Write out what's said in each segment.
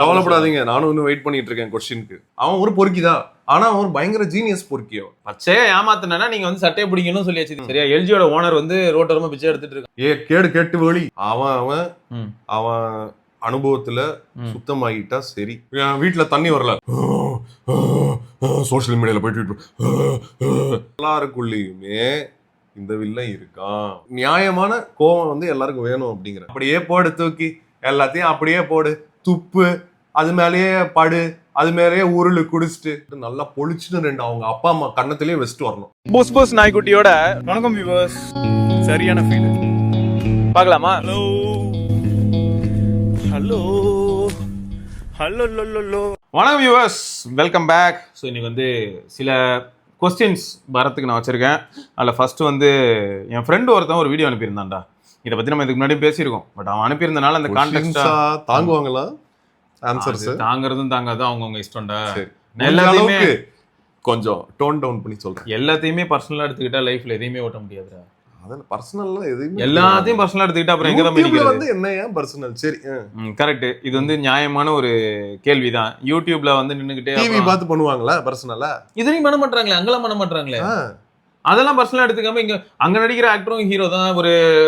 கவலைப்படாதீங்க, நானும் இன்னும் வெயிட் பண்ணிட்டு இருக்கேன் கொஸ்டினுக்கு. அவன் ஒரு பொறுக்கிதான், ஆனா அவன் பயங்கர ஜீனியஸ் பொறுக்கியோ. பச்சையா ஏமாத்தினா நீங்க வந்து சட்டையை பிடிக்கணும்னு சொல்லியாச்சு. சரியா? எல்ஜியோட ஓனர் வந்து ரோட்டோரமா பிச்சை எடுத்துட்டு இருக்கான். கேடு கேட்டு வழி. அவன் அனுபவத்துல சுத்தமாகிட்டா சரி. என் வீட்டுல தண்ணி வரல, சோசியல் மீடியால போயிட்டு எல்லாருக்குள்ளயுமே இந்த வில்லன் இருக்கான். நியாயமான கோவம் வந்து எல்லாருக்கும் வேணும் அப்படிங்கிற. அப்படியே போடு, தூக்கி எல்லாத்தையும் அப்படியே போடு, துப்பு, அது மேலேயே படு, அது மேலேயே உருளு குடிச்சிட்டு நல்லா பொழிச்சுட்டு ரெண்டு அவங்க அப்பா அம்மா கண்ணத்திலேயே வச்சுட்டு வரணும். போஸ் போஸ் நாய்க்குட்டியோட வணக்கம் வியூவர்ஸ். சரியான ஃபீல் பார்க்கலாமா? ஹலோ ஹலோ ஹலோ ஹலோ வணக்கம் வியூவர்ஸ், வெல்கம் பேக். ஸோ இன்னைக்கு வந்து சில கொஸ்டின்ஸ் வரத்துக்கு நான் வச்சிருக்கேன். அதில் ஃபர்ஸ்ட் வந்து என் ஃப்ரெண்டு ஒருத்தன் ஒரு வீடியோ அனுப்பியிருந்தான்டா. இதை பற்றி நம்ம இதுக்கு முன்னாடி பேசியிருக்கோம். பட் அவன் அனுப்பியிருந்தனால அந்த கான்டெக்ட் தாங்குவாங்களா? ஆன்சர்ஸ் தாங்கிறதும் தாங்காதும் அவங்கவுங்க இஷ்டம்டா. எல்லாத்தையுமே கொஞ்சம் டோன் டவுன் பண்ணி சொல்றேன். எல்லாத்தையுமே பர்சனலா எடுத்துக்கிட்டா லைஃப்ல எதையுமே ஓட்ட முடியாதுடா. அதனால பர்சனலா எதையுமே எல்லாத்தையும் பர்சனலா எடுத்துக்கிட்டா அப்புறம் எங்க தான் யூடியூப்ல வந்து என்னையா பர்சனல்? சரி, கரெக்ட். இது வந்து நியாயமான ஒரு கேள்விதான். யூடியூப்ல வந்து நின்னுகிட்டே டிவி பார்த்து பண்ணுவாங்களா பர்சனலா? இதுலயும் பண்ண மாட்டாங்களே, அங்கெல்லாம் பண்ண மாட்டாங்களே. அதெல்லாம் பர்சனலா எடுத்துக்காம இங்க அங்க நடிக்கிற ஆக்டரும் ஹீரோ தான்,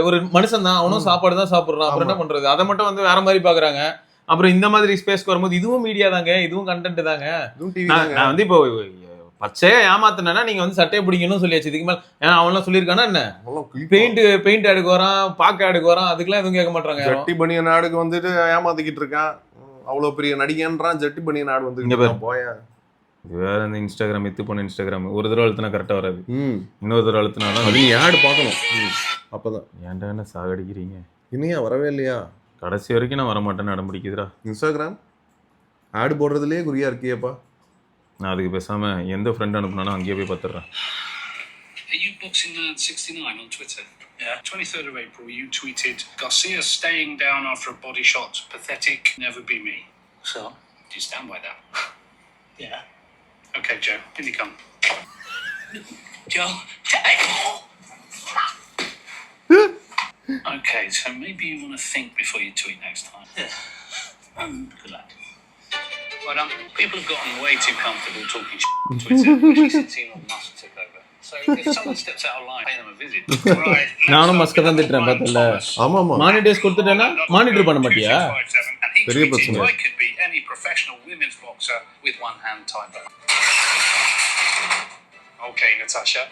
ஒரு மனுஷன் தான், அவனும் சாப்பாடு தான் சாப்பிடுறான். அப்புறம் என்ன பண்றது? அதை மட்டும் வந்து வேற மாதிரி பாக்குறாங்க. அப்புறம் இந்த மாதிரி ஸ்பேஸ்க்கு வரும்போது இதுவும் மீடியா தாங்க, இதுவும் கண்டென்ட் தாங்க. நான் வந்து இப்போ பச்சையா ஏமாத்தினா நீங்க வந்து சட்டையை பிடிக்கணும்னு சொல்லியாச்சு. இதுக்கு மேல ஏன்னா அவன்லாம் சொல்லியிருக்கானா என்ன? பெயிண்ட் ஆடுக்கு வரான், பாக்க ஆடுக்கு வரான், அதுக்கெல்லாம் எதுவும் கேட்க மாட்டாங்க. ஜட்டி பனிய நாடுக்கு வந்துட்டு ஏமாத்திக்கிட்டு இருக்கான். அவ்வளவு பெரிய நடிகன்றான், ஜட்டி பனிய நாடு வந்து போயா. இது வேற இந்த இன்ஸ்டாகிராம் எத்து போன இன்ஸ்டாகிராம் ஒரு தடவை அழுத்தினா கரெக்டா வராது, இன்னொரு தடவை அழுத்தினாதான் அது நீ ஆடு பார்க்கணும். அப்பதான் ஏன்டா என்ன சாகடிக்கிறீங்க? இனியா வரவே இல்லையா? கடைசி வரைக்கும் நான் வரமாட்டேன்னு அடம் பிடிக்குதுடா. இன்ஸ்டாகிராம் ஆடு போடுறதுலேயே குறியா இருக்கியப்பா. நான் அதுக்கு பேசாம எந்த ஃப்ரெண்ட் அனுப்புனாலும் அங்கேயே போய் பார்த்துடுறேன். Are you boxing 69 on Twitter? Yeah. 23rd of April, you tweeted, Garcia staying down after a body shot. Pathetic, never be me. So? Do you stand by that? Yeah. Okay, Joe, in you come. Joe? Okay, so maybe you want to think before you tweet next time. Yeah. Good luck. Well done. People have gotten way too comfortable talking on Twitter, especially since Elon Musk took over. So if someone steps out of line, pay them a visit. Right. நானும் மஸ்க தான் திட்டுறேன் பார்த்தல. ஆமாமா. Monitors கொடுத்துட்டேனா monitor பண்ண மாட்டியா? பெரிய பிரச்சனை. I could be any professional women's boxer with one hand tied up. Okay, Natasha,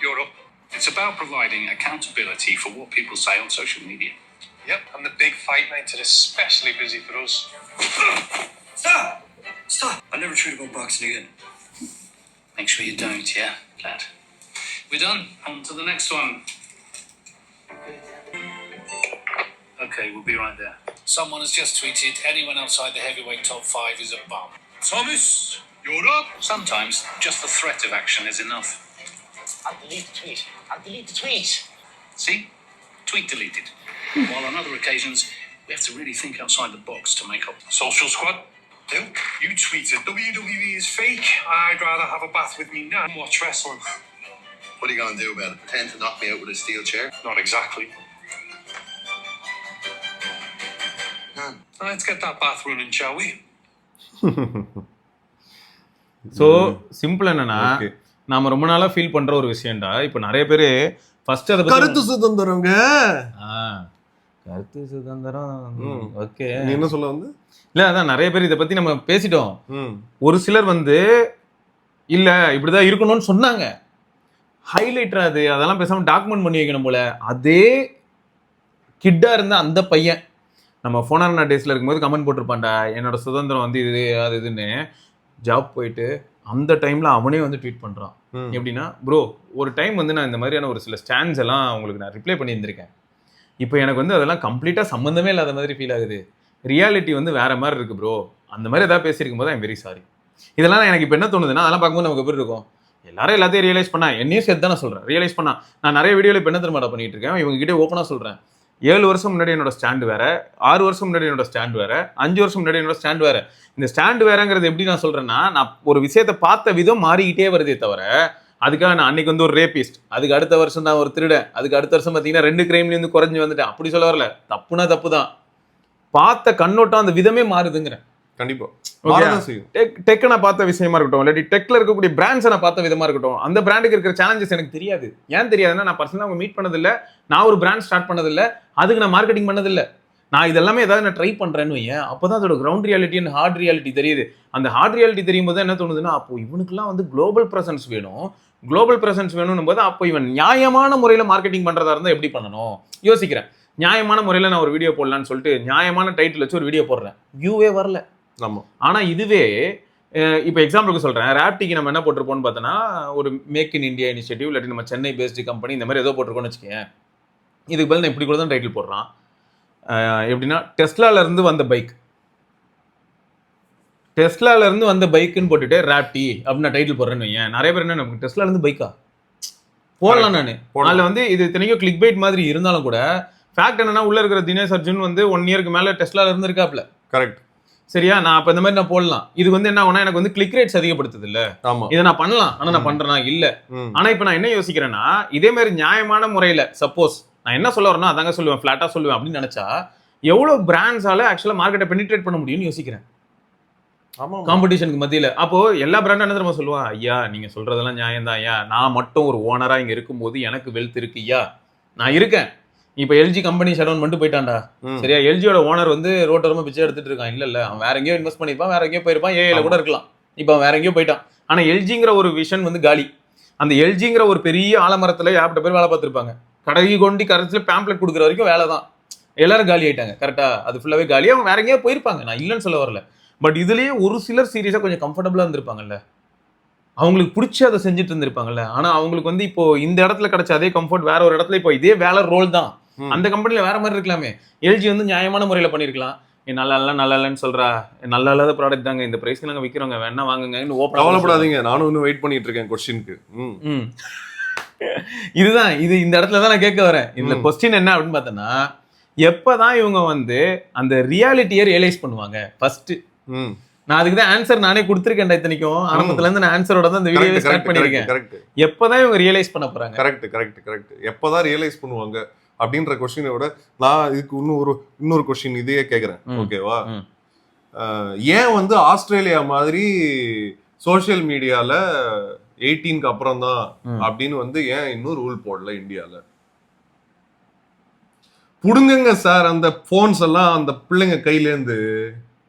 you're up. It's about providing accountability for what people say on social media. Yep, and the big fight nights are especially busy for us. Stop! Stop! I'll never treat about boxing again. Make sure you don't, yeah, lad. We're done. On to the next one. Okay, we'll be right there. Someone has just tweeted, anyone outside the heavyweight top 5 is a bum. Thomas, you're up. Sometimes just the threat of action is enough. I'll delete the tweet. I'll delete the tweet. See? Tweet deleted. While on other occasions, we have to really think outside the box to make up. Social Squad. You tweeted WWE is fake. I'd rather have a bath with me now and watch wrestling. What are you going to do about it? Pretend to knock me out with a steel chair? Not exactly. Let's get that bath running, shall we? So simple என்னன்னா, நாம ரொம்ப நாளா feel பண்ற ஒரு விஷயம்டா. இப்போ நிறைய பேர் first அதை கருத்து சுதந்திரங்க. கருத்து சுதந்திரம் ஓகே. நீ என்ன சொல்ல வந்து? இல்ல அதான் நிறைய பேர் இதை பத்தி நம்ம பேசிட்டோம். ஒரு சிலர் வந்து இல்ல இப்படிதான் இருக்கணும்னு சொன்னாங்க. ஹைலைட்டர் அது அதெல்லாம் பேசாம டாக்குமெண்ட் பண்ணி வைக்கணும் போல. அதே கிட்டா இருந்த அந்த பையன் நம்ம ஃபோனார்னா டேஸ்ல இருக்கும்போது கமெண்ட் போட்டிருப்பான்டா, என்னோட சுதந்திரம் வந்து இது அது இதுன்னு. ஜாப் போயிட்டு அந்த டைம்ல அவனே வந்து ட்வீட் பண்றான். எப்படின்னா, ப்ரோ ஒரு டைம் வந்து நான் இந்த மாதிரியான ஒரு சில ஸ்டாண்ட்ஸ் எல்லாம் உங்களுக்கு நான் ரிப்ளை பண்ணியிருந்திருக்கேன். இப்போ எனக்கு வந்து அதெல்லாம் கம்ப்ளீட்டா சம்மந்தமே இல்லாத மாதிரி ஃபீல் ஆகுது. ரியாலிட்டி வந்து வேற மாதிரி இருக்கு ப்ரோ. அந்த மாதிரி ஏதாவது பேசியிருக்கும் போது ஐம் வெரி சாரி. இதெல்லாம் எனக்கு இப்போ என்ன தோணுதுன்னா, அதெல்லாம் பார்க்கும்போது நமக்கு எப்படி இருக்கும், எல்லாரும் எல்லாத்தையும் ரியலைஸ் பண்ணா, என்னையும் சேர்த்து தான் நான் சொல்றேன். ரியலைஸ் பண்ணா நான் நிறைய வீடியோவில் இப்போ என்ன திரும்ப பண்ணிட்டு இருக்கேன், இவங்க கிட்டே ஓப்பனாக சொல்றேன். 7 வருஷம் முன்னாடி என்னோட ஸ்டாண்ட் வேற, 6 வருஷம் முன்னாடி என்னோட ஸ்டாண்ட் வேற, 5 வருஷம் முன்னாடி என்னோட ஸ்டாண்ட் வேற. இந்த ஸ்டாண்ட் வேறங்கிறது எப்படி நான் சொல்றேன்னா, நான் ஒரு விஷயத்தை பார்த்த விதம் மாறிக்கிட்டே வருதே தவிர, அதுக்காக நான் அன்னைக்கு வந்து ஒரு ரேபிஸ்ட், அதுக்கு அடுத்த வருஷம் நான் ஒரு திருடன், அதுக்கு அடுத்த வருஷம் பார்த்தீங்கன்னா 2 கிரைம்லேருந்து குறைஞ்சி வந்துட்டேன், அப்படி சொல்ல வரல. தப்புனா தப்பு தான். பார்த்த கண்ணோட்டம் அந்த விதமே மாறுதுங்கிறேன். கண்டிப்பா Okay. மாறதான் செய்யும். டெக் நான் பார்த்த விஷயமா இருக்கட்டும், இல்லாட்டி டெக்ல இருக்கக்கூடிய பிராண்ட்ஸை நான் பார்த்த விதமா இருக்கட்டும், அந்த பிராண்டுக்கு இருக்கிற சேலஞ்சஸ் எனக்கு தெரியாது. ஏன் தெரியாதுன்னா, நான் பர்சனலாக அவங்க மீட் பண்ணதில்ல, நான் ஒரு பிராண்ட் ஸ்டார்ட் பண்ணதில்ல, அதுக்கு நான் மார்க்கெட்டிங் பண்ணதில்ல. நான் இதெல்லாமே ஏதாவது நான் ட்ரை பண்றேன்னு வையேன், அப்பதான் அதோட ground reality and hard reality தெரியுது. அந்த ஹார்ட் ரியாலிட்டி தெரியும் போது என்ன தோணுதுன்னா, அப்போ இவனுக்குலாம் வந்து குளோபல் பிரசன்ஸ் வேணும். குளோபல் பிரசன்ஸ் வேணும் போது அப்போ இவன் நியாயமான முறையில் மார்க்கெட்டிங் பண்றதா இருந்தால் எப்படி பண்ணணும் யோசிக்கிறேன். நியாயமான முறையில் நான் ஒரு வீடியோ போடலான்னு சொல்லிட்டு நியாயமான டைட்டில் வச்சு ஒரு வீடியோ போடுறேன், வியூவே வரல. ஆமா. ஆனா இதுவே இப்போ எக்ஸாம்பிளுக்கு சொல்றேன், ராப்டிக்கு நம்ம என்ன போட்டிருப்போம்னு பார்த்தோன்னா, ஒரு மேக் இன் இந்தியா இனிஷியேட்டிவ், இல்லாட்டி நம்ம சென்னை பேஸ்டு கம்பெனி இந்த மாதிரி ஏதோ போட்டிருக்கோம்னு வச்சுக்கேன். இதுக்கு பதில் நான் இப்படி கூட தான் டைட்டில் போடுறான். எப்படின்னா டெஸ்லால இருந்து வந்த பைக், டெஸ்லால இருந்து வந்த பைக்குன்னு போட்டுட்டு ராப்டி அப்படின்னு டைட்டில் போடுறேன்னு வையேன். நிறைய பேர் என்ன, நமக்கு டெஸ்லால இருந்து பைக்கா போடலாம் நான். அதில் வந்து இது இத்தனைக்கும் கிளிக் பைட் மாதிரி இருந்தாலும் கூட ஃபேக்ட் என்னன்னா, உள்ள இருக்கிற தினேஷ் அர்ஜுன் வந்து 1 இயருக்கு மேல டெஸ்லால இருந்து இருக்காப்ல. கரெக்ட். சரியா? நான் அப்ப இந்த மாதிரி நான் போடலாம். இது வந்து என்ன ஆகும்னா, எனக்கு வந்து கிளிக் ரேட்ஸ் அதிகப்படுத்துது இல்ல. ஆமா. இதை நான் பண்ணலாம், ஆனா நான் பண்றேனா இல்ல. ஆனா இப்ப நான் என்ன யோசிக்கிறேன்னா, இதே மாதிரி நியாயமான முறையில சப்போஸ் நான் என்ன சொல்ல வரேன்னா அதாங்க சொல்லுவேன், ஃபிளாட்டா சொல்லுவேன் அப்படின்னு நினைச்சா, எவ்வளவு பிராண்ட்ஸால ஆக்சுவலா மார்க்கெட்டை பெனிட்ரேட் பண்ண முடியும்னு யோசிக்கிறேன். ஆமா. காம்படிஷனுக்கு மத்தியில. அப்போ எல்லா பிராண்டும் என்ன தெரியுமா சொல்லுவான், ஐயா நீங்க சொல்றதெல்லாம் நியாயம் தான் ஐயா, நான் மட்டும் ஒரு ஓனரா இங்க இருக்கும்போது எனக்கு வெல்த் இருக்கு ஐயா, நான் இருக்கேன். இப்ப எல்ஜி கம்பெனி ஷட் டவுன் பண்ணிட்டு போயிட்டான்டா. சரியா? எல்ஜியோட ஓனர் வந்து ரோட்டோரமா பிச்சை எடுத்துட்டு இருக்கான். இல்ல அவன் வேற எங்கேயோ இன்வெஸ்ட் பண்ணிருப்பான், வேற எங்கேயோ போயிருப்பான், ஏஐல கூட இருக்கலாம். இப்ப அவன் வேற எங்கேயோ போயிட்டான். ஆனா எல்ஜிங்கிற ஒரு விஷன் வந்து காலி. அந்த எல்ஜிங்கிற ஒரு பெரிய ஆலமரத்துல ஏகப்பட்ட பேர் வேலை பார்த்திருப்பாங்க. கடைக்கு கொண்டு கரைச்சில பேம்ப்ளெட் கொடுக்குற வரைக்கும் வேலை தான். எல்லாரும் காலி ஆயிட்டாங்க. கரெக்டா? அது ஃபுல்லாவே காலி. அவங்க வேற எங்கேயோ போயிருப்பாங்க, நான் இல்லைன்னு சொல்ல வரல. பட் இதுலயே ஒரு சிலர் சீரியஸா கொஞ்சம் கம்ஃபர்டபுளா இருந்திருப்பாங்கல்ல, அவங்களுக்கு பிடிச்சி அதை செஞ்சுட்டு இருந்திருப்பாங்கல்ல. ஆனா அவங்களுக்கு வந்து இப்போ இந்த இடத்துல கிடைச்ச அதே கம்ஃபர்ட் வேற ஒரு இடத்துல இப்போ இதே வேலை ரோல் தான் அந்த கம்பெனில வேற மாதிரி இருக்கலாமே. எல்ஜி வந்து நியாயமான முறையில பண்ணிருக்கலாம். நல்லா இல்லைன்னு சொல்றா, நல்லா இல்லாத ப்ராடக்ட் தாங்க, இந்த பிரைஸ்க்கு நாங்க விக்கிறோங்க, வேணா வாங்குங்க. கவலைப்படாதீங்க, நானும் இன்னும் வெயிட் பண்ணிட்டு இருக்கேன் கொஸ்டினுக்கு. இதுதான் இது இந்த இடத்துல தான் நான் கேட்க வரேன். இதுல கொஸ்டின் என்ன அப்படின்னு பார்த்தோன்னா, எப்பதான் இவங்க வந்து அந்த ரியாலிட்டியை ரியலைஸ் பண்ணுவாங்க ஃபர்ஸ்ட். நான் அதுக்கு தான் ஆன்சர் நானே கொடுத்துருக்கேன். இத்தனைக்கும் ஆரம்பத்துல இருந்து நான் ஆன்சரோட தான் இந்த வீடியோவை ஸ்டார்ட் பண்ணிருக்கேன். எப்பதான் இவங்க ரியலைஸ் பண்ண போறாங்க? கரெக்ட். எப்பதான் ரியலைஸ் பண்ணுவாங்க அப்படின்ற கொஸ்டினை விட நான் இதுக்கு இன்னொரு கொஸ்டின் இதையே கேட்குறேன். ஓகேவா? ஏன் வந்து ஆஸ்திரேலியா மாதிரி சோசியல் மீடியால 18க்கு அப்புறம் தான் அப்படின்னு வந்து ஏன் இன்னும் ரூல் போடல இந்தியால? புடுங்குங்க சார் அந்த போன்ஸ் எல்லாம் அந்த பிள்ளைங்க கையிலேருந்து.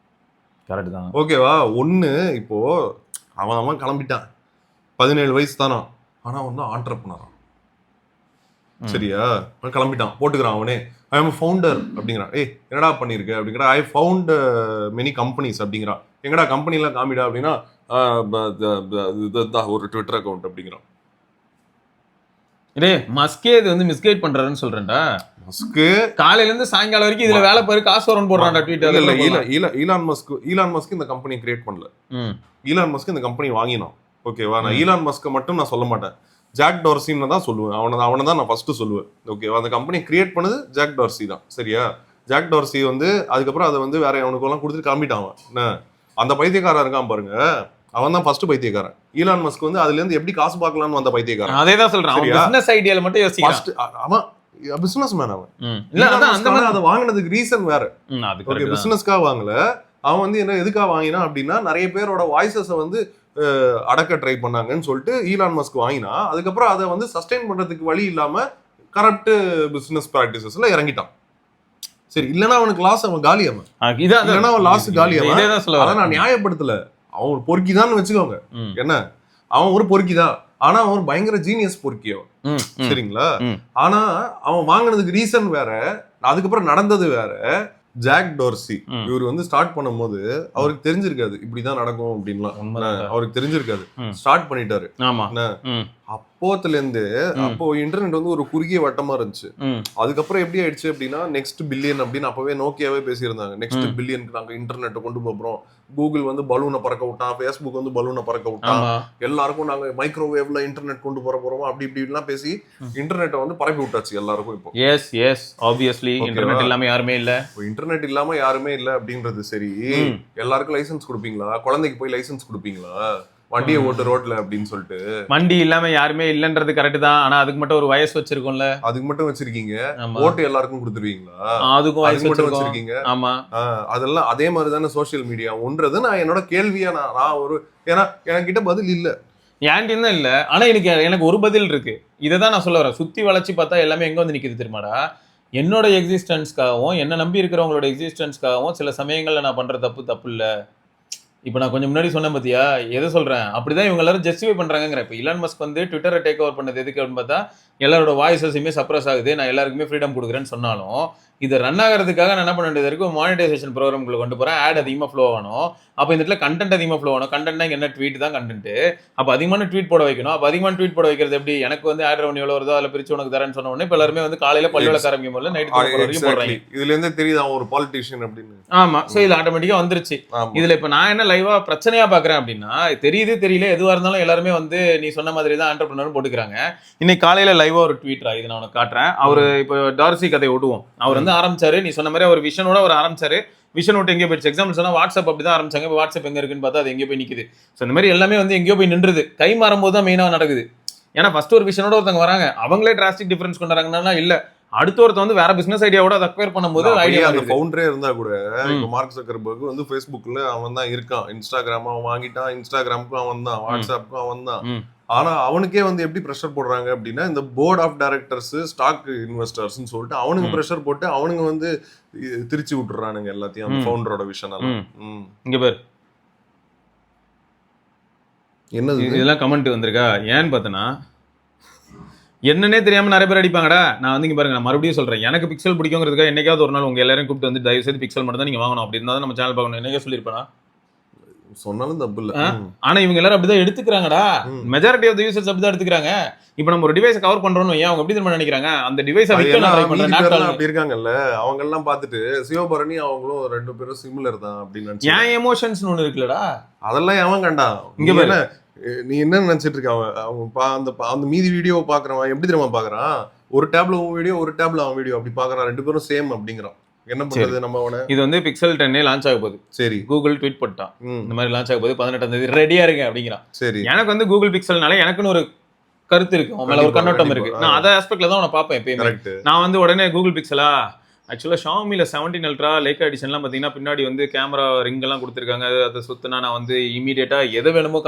கரெக்ட் தான். ஓகேவா? ஒண்ணு இப்போ அவன் கிளம்பிட்டான், 17 வயசு தானா, ஆனா வந்து ஆண்டர்ப்ரனர். சரியா? கிளம்பிட்டான், போட்டுக்கிறான் அவனே, ஐ எம் ஃபவுண்டர் அப்படிங்கிறான். என்னடா பண்ணிருக்க அப்படிங்கிற, ஐ ஃபவுண்ட் மெனி கம்பெனிஸ் அப்படிங்கிறான். எங்கடா கம்பெனி எல்லாம் காமிடா அப்படின்னா, ஒரு ட்விட்டர் அக்கௌண்ட் அப்படிங்கிறான். மஸ்கே இது வந்து மிஸ்கைட் பண்றாருன்னு சொல்றேன்டா. மஸ்கு காலையில இருந்து சாயங்காலம் வரைக்கும் இதுல வேலை பாரு, காசு வரணும் போடுறான்டா ட்வீட்டர்ல. இல்ல ஈலான் மஸ்க் இந்த கம்பெனி கிரியேட் பண்ணல. ஈலான் மஸ்க் இந்த கம்பெனி வாங்கினான். ஓகேவா? நான் ஈலான் மஸ்க் மட்டும் நான் சொல்ல மாட்டேன், ஜாக் டார்சின்னு தான் சொல்லுவேன். அவனை தான் நான் ஃபர்ஸ்ட் சொல்லுவேன். ஓகேவா? அந்த கம்பெனி கிரியேட் பண்ணது ஜாக் டார்சி தான். சரியா? ஜாக் டார்சி வந்து அதுக்கப்புறம் அதை வந்து வேற அவனுக்கெல்லாம் கொடுத்துட்டு கிளம்பிட்டான். என்ன அந்த பைத்தியக்காரன் இருக்கான் பாருங்க, அவன் தான் ஃபர்ஸ்ட் பைத்தியக்காரன். ஈலான் மஸ்க் வந்து அதுல இருந்து எப்படி காசு பார்க்கலாம்னு வந்த பைத்தியக்காரன். அதே தான் சொல்றான். பிசினஸ் ஐடியால மட்டும் யோசிக்கிறான். அவன் பிசினஸ் மேன். அவன் இல்ல அந்த மாதிரி அதை வாங்கினதுக்கு ரீசன் வேற. ஓகே, பிசினஸ்க்காக வாங்கல. அவன் வந்து என்ன எதுக்காக வாங்கினா அப்படின்னா, நிறைய பேரோட வாய்ஸஸை வந்து அடக்க ட்ரை பண்ணாங்கன்னு சொல்லிட்டு ஈலான் மஸ்க் வாங்கினா, அதுக்கப்புறம் அதை வந்து சஸ்டெயின் பண்றதுக்கு வழி இல்லாம கரப்ட் பிசினஸ் பிராக்டிசஸ்ல இறங்கிட்டான். சரி, இல்லைன்னா அவனுக்கு லாஸ், அவன் காலி. அவன் இல்லைன்னா அவன் லாஸ் காலி. அவன் நான் நியாயப்படுத்தல, அவன் ஒரு பொறுக்கிதான்னு வச்சுக்கோங்க. என்ன, அவன் ஒரு பொறுக்கிதான், ஆனா அவன் பயங்கர ஜீனியஸ் பொறுக்கி அவன். சரிங்களா? ஆனா அவன் வாங்கினதுக்கு ரீசன் வேற, அதுக்கப்புறம் நடந்தது வேற. ஜாக் டார்சி இவர் வந்து ஸ்டார்ட் பண்ணும்போது அவருக்கு தெரிஞ்சிருக்காது இப்படிதான் நடக்கும் அப்படின்லாம். அவருக்கு தெரிஞ்சிருக்காது, ஸ்டார்ட் பண்ணிட்டாரு. அப்போத்துல இருந்து அப்போ இன்டர்நெட் வந்து ஒரு குறுகிய வட்டமா இருந்துச்சு. அதுக்கப்புறம் எப்படி ஆயிடுச்சு அப்படின்னா, நெக்ஸ்ட் பில்லியன் அப்படின்னு அப்பவே நோக்கியாவே பேசியிருந்தாங்க. நெக்ஸ்ட் பில்லியனுக்கு நாங்க இன்டர்நெட்டை கொண்டு போறோம். கூகுள் வந்து பலூனை பறக்க விட்டான், ஃபேஸ்புக் வந்து பலூனை பறக்க விட்டான், எல்லாருக்கும் நாங்க மைக்ரோவேவ்ல இன்டர்நெட் கொண்டு போறோம் அப்படி இப்படிலாம் பேசி இன்டர்நெட்டை வந்து பரப்பி விட்டாச்சு எல்லாருக்கும். இப்போ ஆப்வியஸ்லி இன்டர்நெட் இல்லாம யாருமே இல்ல. இன்டர்நெட் இல்லாம யாருமே இல்ல அப்படின்றது சரி. எல்லாருக்கும் லைசன்ஸ் கொடுப்பீங்களா? குழந்தைக்கு போய் லைசன்ஸ் கொடுப்பீங்களா? வண்டியை ஓட்டு ரோட்ல அப்படின்னு சொல்லிட்டு. வண்டி இல்லாம யாருமே இல்லன்றது கரெக்ட் தான். ஆனா அதுக்கு மட்டும் ஒரு வயசு வச்சிருக்கோம்ல. அதுக்கு மட்டும் வச்சிருக்கீங்க. ஆமா. ஓட்டு எல்லாருக்கும் கொடுத்துருவீங்களா? அதுக்கும் வயசு மட்டும் வச்சிருக்கோம். வச்சிருக்கீங்க. ஆமா. அதெல்லாம் அதே மாதிரி தானே சோசியல் மீடியா ஒன்றது. நான் என்னோட கேள்வியா நான் ஒரு ஏன்னா என்கிட்ட பதில் இல்ல. ஏன்டின்னு இல்ல. ஆனா எனக்கு ஒரு பதில் இருக்கு. இதை தான் நான் சொல்ல வரேன். சுத்தி வளைச்சு பார்த்தா எல்லாமே எங்க வந்து நிக்குது தெரியுமாடா? என்னோட எக்ஸிஸ்டன்ஸ்க்காகவும் என்ன நம்பி இருக்கிறவங்களோட எக்ஸிஸ்டன்ஸ்க்காகவும் சில சமயங்கள்ல நான் பண்ற தப்பு இல்ல. இப்போ நான் கொஞ்சம் முன்னாடி சொன்னேன் பாத்தியா, எதை சொல்றேன், அப்படிதான் இவங்க எல்லாரும் ஜஸ்டிஃபை பண்றாங்கிற. இப்போ இலான் மஸ்க் வந்து ட்விட்டரை டேக் ஓவர் பண்ணது எதுக்கு அப்படின்னு பார்த்தா, எல்லாரோட வாய்ஸஸுமே சப்ரஸ் ஆகுது, நான் எல்லாருக்குமே ஃப்ரீடம் கொடுக்குறேன்னு சொன்னாலும், இதை ரன் ஆகிறதுக்காக நான் என்ன பண்ண வேண்டியது இருக்கு, மானிட்டைசேஷன் ப்ரோக்ராம்குள்ள கொண்டு போறேன், ஆட் அதிகமாக ஃப்ளோ ஆகணும். அப்போ இந்த இடத்துல கண்டென்ட் அதிகமாக ஃப்ளோ ஆகணும். கண்டென்ட்னா என்ன, ட்வீட் தான் கண்டென்ட். அப்போ அதிகமான ட்வீட் போட வைக்கணும். அப்போ அதிகமான ட்வீட் போட வைக்கிறது எப்படி, எனக்கு வந்து ஆட் ரெவன்யூ எவ்வளோ வருதோ அதில் பிரிச்சு உனக்கு தரேன்னு சொன்ன உடனே இப்போ எல்லாருமே வந்து காலையில பல்லு விளக்க ஆரம்பிக்கும் போது நைட் வரைக்கும் போடுறாங்க. இதுல இருந்து தெரியுது அவன் ஒரு பாலிட்டிஷியன் அப்படின்னு. ஆமா. சோ இது ஆட்டோமேட்டிக்கா வந்துருச்சு. இதுல இப்ப நான் என்ன லைவா பிரச்சனையா பாக்குறேன் அப்படின்னா, தெரியுது தெரியல எதுவா இருந்தாலும் எல்லாருமே வந்து நீ சொன்ன மாதிரி தான் ஆண்டர்பிரினர் போட்டுக்கிறாங்க. இன்னைக்கு காலையில லைவா ஒரு ட்வீட்ரா, இது நான் உனக்கு காட்டுறேன். அவரு இப்போ டார்சி கதை ஓடுவோம். அவர் வந்து ஆரம்பிச்சாரு, நீ சொன்ன மாதிரி அவர் விஷனோட அவர் ஆரம்பிச்சாரு. விஷன் விட்டு எங்கேயோ போயிடுச்சு. எக்ஸாம்பிள் சொன்னா வாட்ஸ்அப் அப்படிதான் ஆரம்பிச்சாங்க. இப்போ வாட்ஸ்அப் எங்க இருக்குன்னு பார்த்தா அது எங்கேயோ போய் நிக்குது. ஸோ இந்த மாதிரி எல்லாமே வந்து எங்கேயோ போய் நின்றுது. கை மாறும்போது தான் மெயினா நடக்குது. ஏன்னா ஃபர்ஸ்ட் ஒரு விஷனோட ஒருத்தவங்க வராங்க, அவங்களே டிராஸ்டிக் டிஃபரன்ஸ் கொண்டு வராங்கன்னா இல்ல, அடுத்த ஒருத்த வந்து வேற பிசினஸ் ஐடியாவோட அதை அக்வயர் பண்ணும்போது ஐடியா அந்த ஃபவுண்டரே இருந்தா கூட, இப்போ மார்க் ஜக்கர்பர்க் வந்து ஃபேஸ்புக்ல அவன் தான் இருக்கான், இன்ஸ்டாகிராம் அவன் வாங்கிட்டான், இன்ஸ்டாகிராமுக்கும் அவன் தான், வாட்ஸ்அப்புக்கும் அவன் தான். ஆனா அவனுக்கே வந்து எப்படி ப்ரெஷர் போடுறாங்க அப்படின்னா, இந்த போர்ட் ஆஃப் டைரக்டர்ஸ் ஸ்டாக் இன்வெஸ்டர்ஸ்னு சொல்லிட்டு அவனுக்கு ப்ரெஷர் போட்டு அவனுங்க வந்து திருச்சி விட்டுறானுங்க எல்லாத்தையும், அந்த ஃபவுண்டரோட விஷன் எல்லாம். இங்க பாரு என்னது இதெல்லாம் கமெண்ட் வந்திருக்கா, ஏன்னு பார்த்தனா என்னன்னே தெரியாம நிறைய பேர் அடிப்பாங்கடா. நான் வந்து இங்க பாருங்க, நான் மறுபடியும் சொல்றேன், எனக்கு பிக்சல் பிடிக்குங்கிறதுக்காக என்னைக்காவது ஒரு நாள் உங்க எல்லாரையும் கூப்பிட்டு வந்து தயவு செய்து பிக்சல் மட்டும் தான் நீங்க வாங்கணும் அப்படி இருந்தா நம்ம சேனல் பார்க்கணும் என்னைக்கே சொல்லியிருப்பேனா? சொன்னாலும் தப்பு இல்ல. ஆனா இவங்க எல்லாரும் அப்படிதான் எடுத்துக்கிறாங்கடா. மெஜாரிட்டி ஆஃப் தி யூசர்ஸ் அப்படிதான் எடுத்துக்கிறாங்க. இப்போ நம்ம ஒரு டிவைஸை கவர் பண்றோம்னு ஏன் அவங்க எப்படி தெரியுமா நினைக்கிறாங்க, அந்த டிவைஸை விற்கலாம் ட்ரை பண்ற நாட்கள் அப்படி இருக்காங்கல்ல, அவங்க எல்லாம் பார்த்துட்டு சிவபரணி அவங்களும் ரெண்டு பேரும் சிமிலர் தான் அப்படின்னு நினைச்சு. ஏன் எமோஷன்ஸ் ஒன்னு இருக்குல்லடா, அதெல்லாம் எவன் கண்டான்? இங்க பாரு, நீ என்ன நினைச்சிட்டு இருக்க, அவங்க அந்த மீதி வீடியோவை பாக்குறவன் எப்படி தெரியுமா பாக்குறான், ஒரு டேப்ல உன் வீடியோ ஒரு டேப்ல அவன் வீடியோ அப்படி பாக்குறான், ரெண்டு பேரும் சேம் அப்படிங்கிறான். என்ன பண்றது நம்ம அவனை? இது வந்து பிக்சல் 10 லான்ச் ஆக போகுது. சரி, கூகுள் ட்வீட் போட்டான் இந்த மாதிரி லான்ச் ஆக போகுது 18ஆம் தேதி, ரெடியா இருங்க அப்படிங்கிறான். சரி, எனக்கு வந்து கூகுள் பிக்சல்னால எனக்குன்னு ஒரு கருத்து இருக்கு, அவன் மேல ஒரு கண்ணோட்டம் இருக்கு. நான் அதே ஆஸ்பெக்ட்ல தான் அவனை பார்ப்பேன் எப்பயுமே. நான் வந்து உடனே கூகுள் பிக்சலா, ஆக்சுவலா ஷாமில 17 அல்ட்ரா லேக் எடிஷன்லாம் பாத்தீங்கன்னா பின்னாடி வந்து கேமரா ரிங் எல்லாம் கொடுத்துருக்காங்க. அதை சுத்தினா நான் வந்து இமீடியட்டா எதை வேணுமோ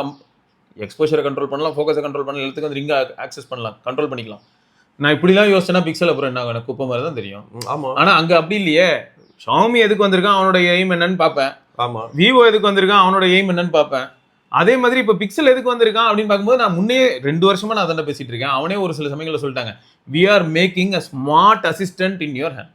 எக்ஸ்போஷரை கண்ட்ரோல் பண்ணலாம், ஃபோக்கஸை கண்ட்ரோல் பண்ணலாம், எல்லாத்துக்கும் வந்து ரிங்கை ஆக்சஸ் பண்ணலாம், கண்ட்ரோல் பண்ணிக்கலாம். நான் இப்படிலாம் யோசிச்சேன்னா பிக்சல் அப்புறம் என்ன எனக்கு குப்பை மாதிரி தான் தெரியும். ஆனா அங்க அப்படி இல்லையே. ஷாமி எதுக்கு வந்திருக்கான், அவனோட எய்ம் என்னன்னு பார்ப்பேன். விவோ எதுக்கு வந்திருக்கான், அவனோட எய்ம் என்னன்னு பார்ப்பேன். அதே மாதிரி இப்போ பிக்சல் எதுக்கு வந்திருக்கான் அப்படின்னு பார்க்கும்போது நான் முன்னே 2 வருஷமா நான் அதை பேசிட்டு இருக்கேன். அவனே ஒரு சில சமயங்களில் சொல்லிட்டாங்க, we are making a smart assistant in your hand.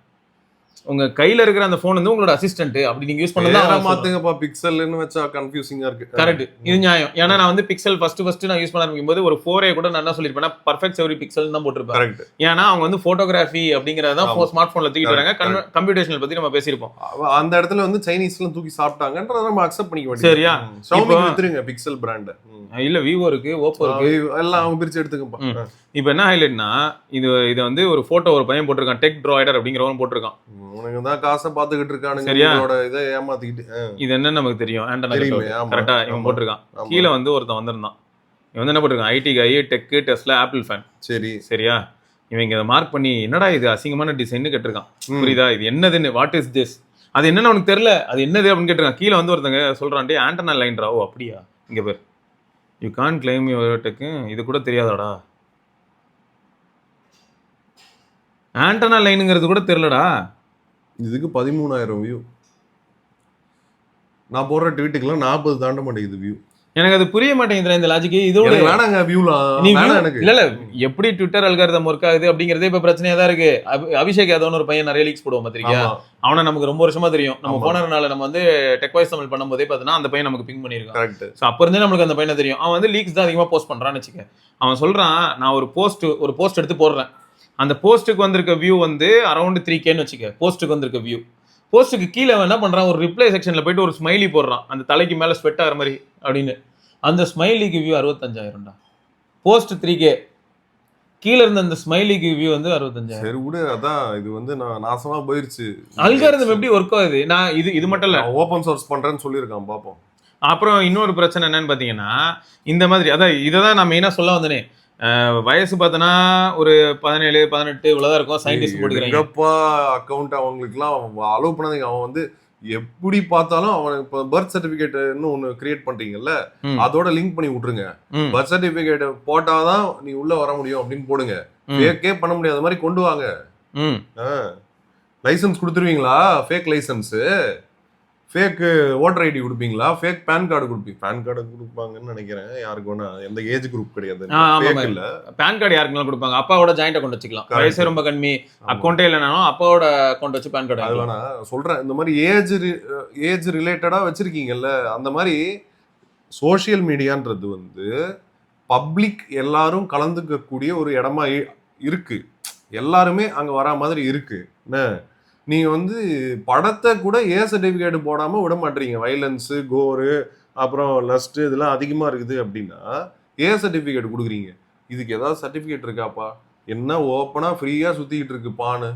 உங்க கையில இருக்கிற அந்த போன் வந்து உங்களோட அசிஸ்டன்ட், அப்படி நீங்க யூஸ் பண்ணலாம். மாத்துங்கப்பா, பிக்சல்னு வச்சா கன்ஃபியூசிங்கா இருக்கு. கரெக்ட், இது நியாயம். ஏன்னா நான் வந்து பிக்சல் ஃபர்ஸ்ட் நான் யூஸ் பண்ண ஆரம்பிக்கும் போது ஒரு 4A கூட நான் என்ன சொல்லிருப்பேன், பர்ஃபெக்ட் செவரி பிக்சல் தான் போட்டிருப்பேன். கரெக்ட், ஏன்னா அவங்க வந்து போட்டோகிராஃபி அப்படிங்கறத ஸ்மார்ட் போன்ல தூக்கிட்டு வராங்க. கம்ப்யூட்டேஷனல் பத்தி நம்ம பேசியிருப்போம். அந்த இடத்துல வந்து சைனீஸ்ல தூக்கி சாப்பிட்டாங்கன்றத நம்ம அக்செப்ட் பண்ணிக்க வேண்டியது. சரியா, ஷாமி வித்துருங்க பிக்சல் பிராண்ட். இல்ல விவோ இருக்கு, ஓப்போ இருக்கு, எல்லாம் அவங்க பிரிச்சு எடுத்துக்கப்பா. இப்போ என்ன ஹைலைட்னா, இது வந்து ஒரு போட்டோ ஒரு பையன் போட்டிருக்கான், டெக் ட்ராய்டர் அப்படிங்கிறவன் போட்டிருக்கான். உனக்கு தான் காசை பார்த்துக்கிட்டு இருக்கானுங்க, சரியா, இதை ஏமாத்திக்கிட்டு. இது என்ன நமக்கு தெரியும், கரெக்டா இவன் போட்டிருக்கான். கீழே வந்து ஒருத்தன் வந்திருந்தான், இவன் வந்து என்ன போட்டிருக்கான், ஐடி கை, டெக், டெஸ்லா, ஆப்பிள் ஃபேன். சரி, சரியா, இவங்க இதை மார்க் பண்ணி என்னடா இது அசிங்கமான டிசைன் கேட்டிருக்கான். புரியுதா, இது என்னதுன்னு, வாட் இஸ் திஸ், அது என்னன்னு அவனுக்கு தெரியல, அது என்னது அப்படின்னு கேட்டிருக்கான். கீழே வந்து ஒருத்தங்க சொல்றான், ஆண்டனா லைன்ரா. ஓ அப்படியா, இங்க பேர் you can claim your deck, இது கூட தெரியாதாடா, ஆண்டனா லைனுங்கிறது கூட தெரியலடா. இதுக்கு 13,000 வியூ. நான் போடுற ட்வீட்டுக்குலாம் 40 தாண்ட மாட்டேங்குது வியூ. எனக்கு அது புரிய மாட்டேங்குது இந்த லாஜிக். இதோட வேணாங்க வியூலாம், எனக்கு இல்ல எப்படி ட்விட்டர் அல்காரிதம் ஒர்க் ஆகுது அப்படிங்கறதே இப்ப பிரச்சனையா தான் இருக்கு. அபிஷேக் யாதவ் ஒரு பையன் நிறைய லீக்ஸ் போடுவோம் பாத்திரிக்கா, அவனை நமக்கு ரொம்ப வருஷமா தெரியும். நம்ம போனதுனால நம்ம வந்து டெக் வாய்ஸ் தமிழ் பண்ணும்போதே பார்த்தீங்கன்னா அந்த பையன் நமக்கு பிங் பண்ணிருக்கான். கரெக்ட், சோ அப்ப இருந்தே நமக்கு அந்த பையனை தெரியும். அவன் வந்து லீக்ஸ் தான் அதிகமா போஸ்ட் பண்றான்னு வச்சுக்க. அவன் சொல்றான், நான் ஒரு போஸ்ட் எடுத்து போடுறேன், அந்த போஸ்ட்டுக்கு வந்திருக்க வியூ வந்து அரௌண்ட் 3Kன்னு வச்சுக்க. போஸ்ட்டுக்கு வந்திருக்க வியூ, போஸ்ட்டுக்கு கீழே என்ன பண்றான், ஒரு ரிப்ளை செக்ஷன்ல போயிட்டு ஒரு ஸ்மைலி போடுறான், அந்த தலைக்கு மேல ஸ்வெட் ஆகிற மாதிரி அப்படின்னு. அந்த ஸ்மைலிக்கு வியூ 65,000. போஸ்ட் 3K, கீழே இருந்த அந்த ஸ்மைலிக்கு வியூ வந்து 65,000. சரி விடு, அதான் இது வந்து நான் நாசமா போயிருச்சு. அல்காரிதம் எப்படி ஒர்க் ஆகுது? நான் இது மட்டும் இல்ல, ஓபன் சோர்ஸ் பண்றேன்னு சொல்லியிருக்கான், பாப்போம். அப்புறம் இன்னொரு பிரச்சனை என்னன்னு பாத்தீங்கன்னா, இந்த மாதிரி அதான் இதை நான் மெயினா சொல்ல வந்தேனே. வயசு பார்த்தோன்னா ஒரு 17 18 இவ்வளவுதான் இருக்கும். சயின்டிஸ்ட் போட்டுக்கிறாங்க. எங்கப்பா அக்கௌண்ட் அவங்களுக்குலாம் அலோவ் பண்ணாதீங்க. அவன் வந்து எப்படி பார்த்தாலும் அவன் இப்போ பர்த் சர்டிபிகேட்னு ஒன்று கிரியேட் பண்றீங்கல்ல, அதோட லிங்க் பண்ணி விட்டுருங்க. பர்த் சர்டிபிகேட் போட்டாதான் நீ உள்ள வர முடியும் அப்படின்னு போடுங்க. ஃபேக்கே பண்ண முடியாத மாதிரி கொண்டு வாங்க. லைசன்ஸ் கொடுத்துருவீங்களா? Fake licence, fake voter ID கொடுப்பீங்களா? ஃபேக் பேன் கார்டு கொடுப்பீங்க. பேன் கார்டு கொடுப்பாங்கன்னு நினைக்கிறேன். யாருக்கு வேணா, எந்த ஏஜ் குரூப் கிடையாது. இல்ல பேன் கார்டு யாருக்குனாலும் கொடுப்பாங்க. அப்பாவோட ஜாயிண்ட் அக்கௌண்ட் வச்சுக்கலாம். வயசு ரொம்ப கம்மி, அக்கௌண்ட்டே இல்லைனாலும் அப்பாவோட அக்கௌண்ட் வச்சு பேன் கார்டு. அது வேணா சொல்றேன். இந்த மாதிரி ஏஜ் ரிலேட்டடா வச்சிருக்கீங்கல்ல, அந்த மாதிரி சோசியல் மீடியான்றது வந்து பப்ளிக் எல்லாரும் கலந்துக்கக்கூடிய ஒரு இடமா இருக்கு. எல்லாருமே அங்க வரா மாதிரி இருக்கு. என்ன, நீங்க வந்து படத்தை கூட சர்டிபிகேட் போடாம விட மாட்டீங்க. வயலன்ஸ், கோரு, அப்புறம் லஸ்ட் இதெல்லாம் அதிகமா இருக்குது அப்படின்னா சர்டிபிகேட் கொடுக்குறீங்க. இதுக்கு ஏதாவது சர்டிபிகேட் இருக்காப்பா? என்ன ஓப்பனா ஃப்ரீயா சுத்திக்கிட்டு இருக்கு பானு.